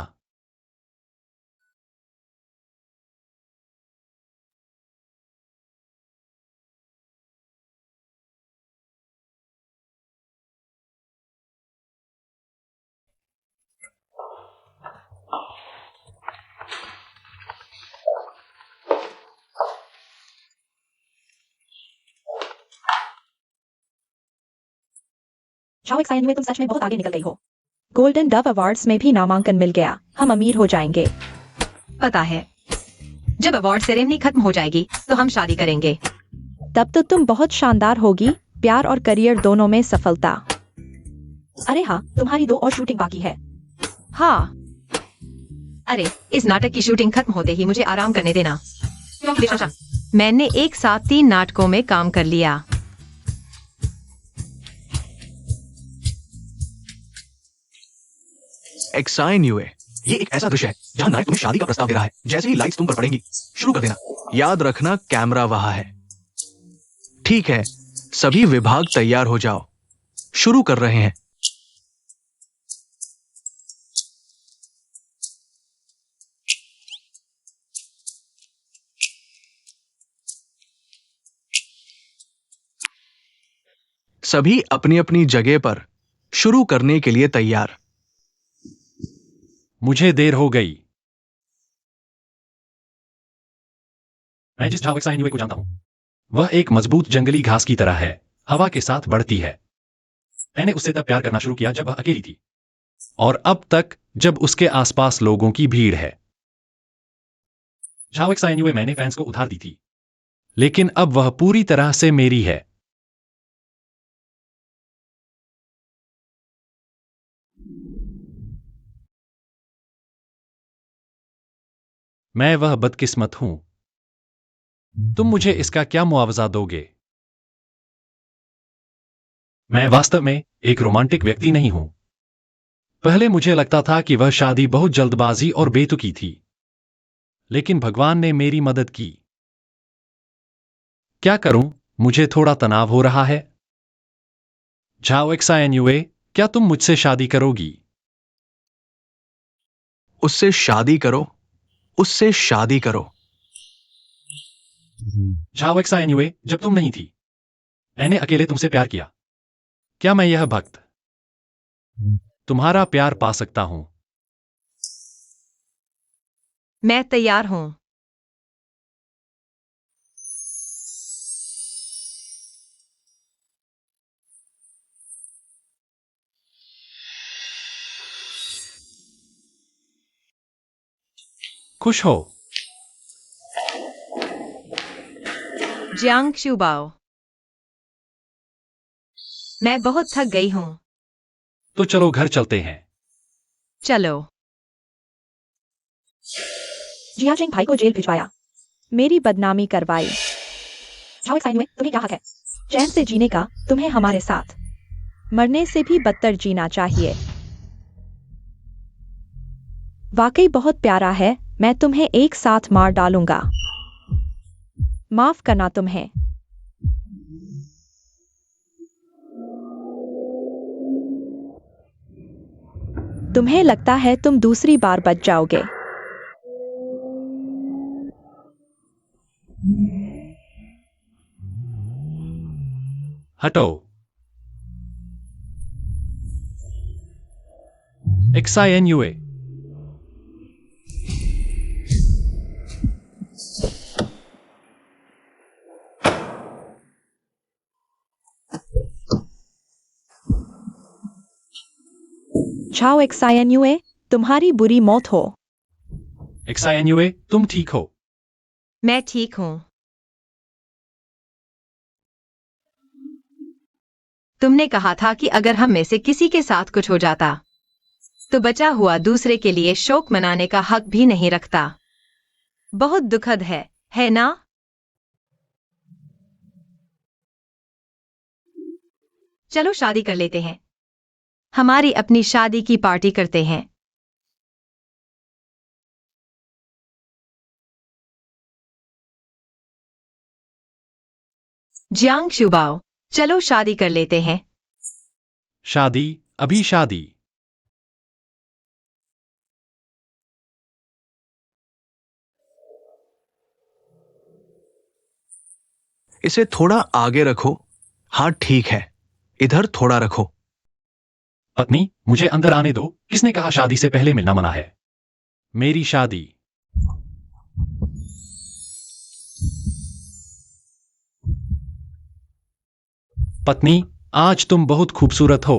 जाओ XINUA, तुम सच में बहुत आगे निकल गई हो। गोल्डन डव अवार्ड्स में भी नामांकन मिल गया, हम अमीर हो जाएंगे। पता है, जब अवार्ड सेरेमनी खत्म हो जाएगी तो हम शादी करेंगे। तब तो तुम बहुत शानदार होगी, प्यार और करियर दोनों में सफलता। अरे हाँ, तुम्हारी 2 और शूटिंग बाकी है। हाँ, अरे इस नाटक की शूटिंग खत्म होते ही मुझे आराम करने देना। मैंने एक साथ 3 नाटकों में काम कर लिया। एक्साइन यूए, ये एक ऐसा दृश्य है जहां नायक तुम्हें शादी का प्रस्ताव दे रहा है। जैसे ही लाइट्स तुम पर पड़ेंगी, शुरू कर देना। याद रखना कैमरा वहां है। ठीक है, सभी विभाग तैयार हो जाओ। शुरू कर रहे हैं। सभी अपनी अपनी जगह पर शुरू करने के लिए तैयार। मुझे देर हो गई। मैं जिस झाओ एक्साइन यूए को जानता हूं, वह एक मजबूत जंगली घास की तरह है, हवा के साथ बढ़ती है। मैंने उससे तब प्यार करना शुरू किया जब वह अकेली थी, और अब तक जब उसके आसपास लोगों की भीड़ है। झाओ एक्साइन यूए मैंने फैंस को उधार दी थी, लेकिन अब वह पूरी तरह से मेरी है। मैं वह बदकिस्मत हूं। तुम मुझे इसका क्या मुआवजा दोगे? मैं वास्तव में एक रोमांटिक व्यक्ति नहीं हूं। पहले मुझे लगता था कि वह शादी बहुत जल्दबाजी और बेतुकी थी, लेकिन भगवान ने मेरी मदद की। क्या करूं? मुझे थोड़ा तनाव हो रहा है। झाओ एक्साइन यूए, क्या तुम मुझसे शादी करोगी? उससे शादी करो, उससे शादी करो। झाओ एक्साइन यूए, जब तुम नहीं थी, मैंने अकेले तुमसे प्यार किया। क्या मैं यह भक्त तुम्हारा प्यार पा सकता हूं? मैं तैयार हूं। खुश हो? जियांग शुबाओ, मैं बहुत थक गई हूं। तो चलो घर चलते हैं। चलो। जियाजिंग भाई को जेल भिजवाया, मेरी बदनामी करवाई। झाओ एक्साइन यूए, तुम्हें क्या हक है चैन से जीने का? तुम्हें हमारे साथ मरने से भी बदतर जीना चाहिए। वाकई बहुत प्यारा है, मैं तुम्हें एक साथ मार डालूंगा। माफ करना तुम्हें। तुम्हें लगता है तुम दूसरी बार बच जाओगे? हटो। एक्साइन यूए, झाओ एक्साइन यूए, तुम्हारी बुरी मौत हो। एक्साइन यूए, तुम ठीक हो? मैं ठीक हूं। तुमने कहा था कि अगर हम में से किसी के साथ कुछ हो जाता, तो बचा हुआ दूसरे के लिए शोक मनाने का हक भी नहीं रखता। बहुत दुखद है ना? चलो शादी कर लेते हैं। हमारी अपनी शादी की पार्टी करते हैं। जियांग शुबाओ, चलो शादी कर लेते हैं। शादी? अभी शादी? इसे थोड़ा आगे रखो। हाँ ठीक है, इधर थोड़ा रखो। पत्नी, मुझे अंदर आने दो। किसने कहा शादी से पहले मिलना मना है? मेरी शादी। पत्नी, आज तुम बहुत खूबसूरत हो।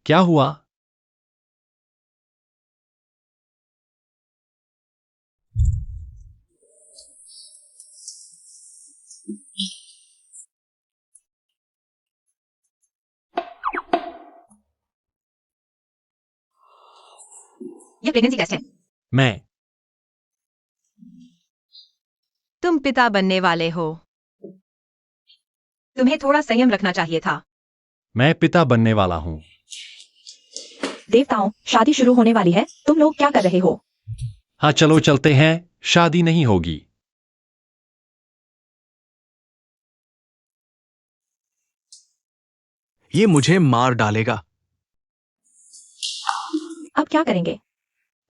क्या हुआ? यह प्रेगनेंसी टेस्ट है। मैं तुम पिता बनने वाले हो। तुम्हें थोड़ा संयम रखना चाहिए था। मैं पिता बनने वाला हूं। देवताओं, शादी शुरू होने वाली है, तुम लोग क्या कर रहे हो? हाँ चलो चलते हैं, शादी नहीं होगी। ये मुझे मार डालेगा। अब क्या करेंगे?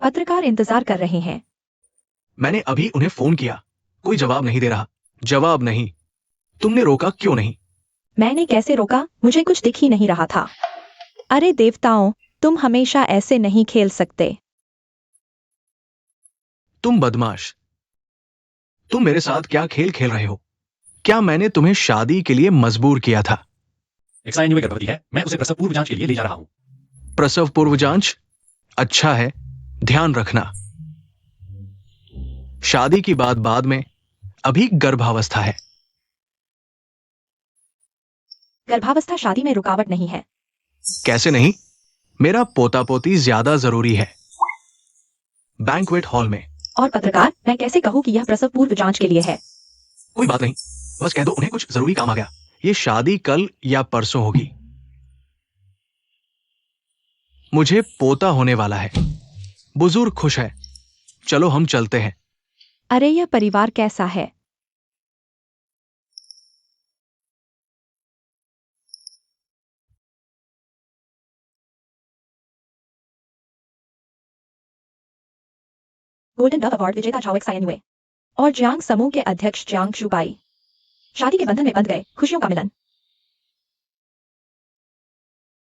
पत्रकार इंतजार कर रहे हैं। मैंने अभी उन्हें फोन किया, कोई जवाब नहीं दे रहा। जवाब नहीं। तुमने रोका क्यों नहीं? मैंने कैसे रोका? मुझे कुछ दिख ही नहीं रहा था। अरे देवताओं, तुम हमेशा ऐसे नहीं खेल सकते। तुम बदमाश। तुम मेरे साथ क्या खेल खेल रहे हो? क्या मैंने तुम्हें शादी के लिए मजबूर किया था? एक्साइन्यूए गर्भवती है, मैं उसे प्रसव पूर्व जांच के लिए ले जा रहा हूं। प्रसव पूर्व जांच? अच्छा है, ध्यान रखना। शादी की बात बाद में, अभी गर्भावस्था है। गर्भावस्था शादी में रुकावट नहीं है। कैसे नहीं? मेरा पोता पोती ज्यादा जरूरी है। बैंक्वेट हॉल में। और पत्रकार, मैं कैसे कहूँ कि यह प्रसव पूर्व जांच के लिए है? कोई बात नहीं, बस कह दो उन्हें कुछ जरूरी काम आ गया। ये शादी कल या परसों होगी। मुझे पोता होने वाला है। बुजुर्ग खुश है। चलो हम चलते हैं। अरे यह परिवार कैसा है? गोल्डन डव अवार्ड विजेता झाओ एक्साइन्यूए और जियांग समूह के अध्यक्ष जियांग शुबाई शादी के बंधन में बंध गए। खुशियों का मिलन।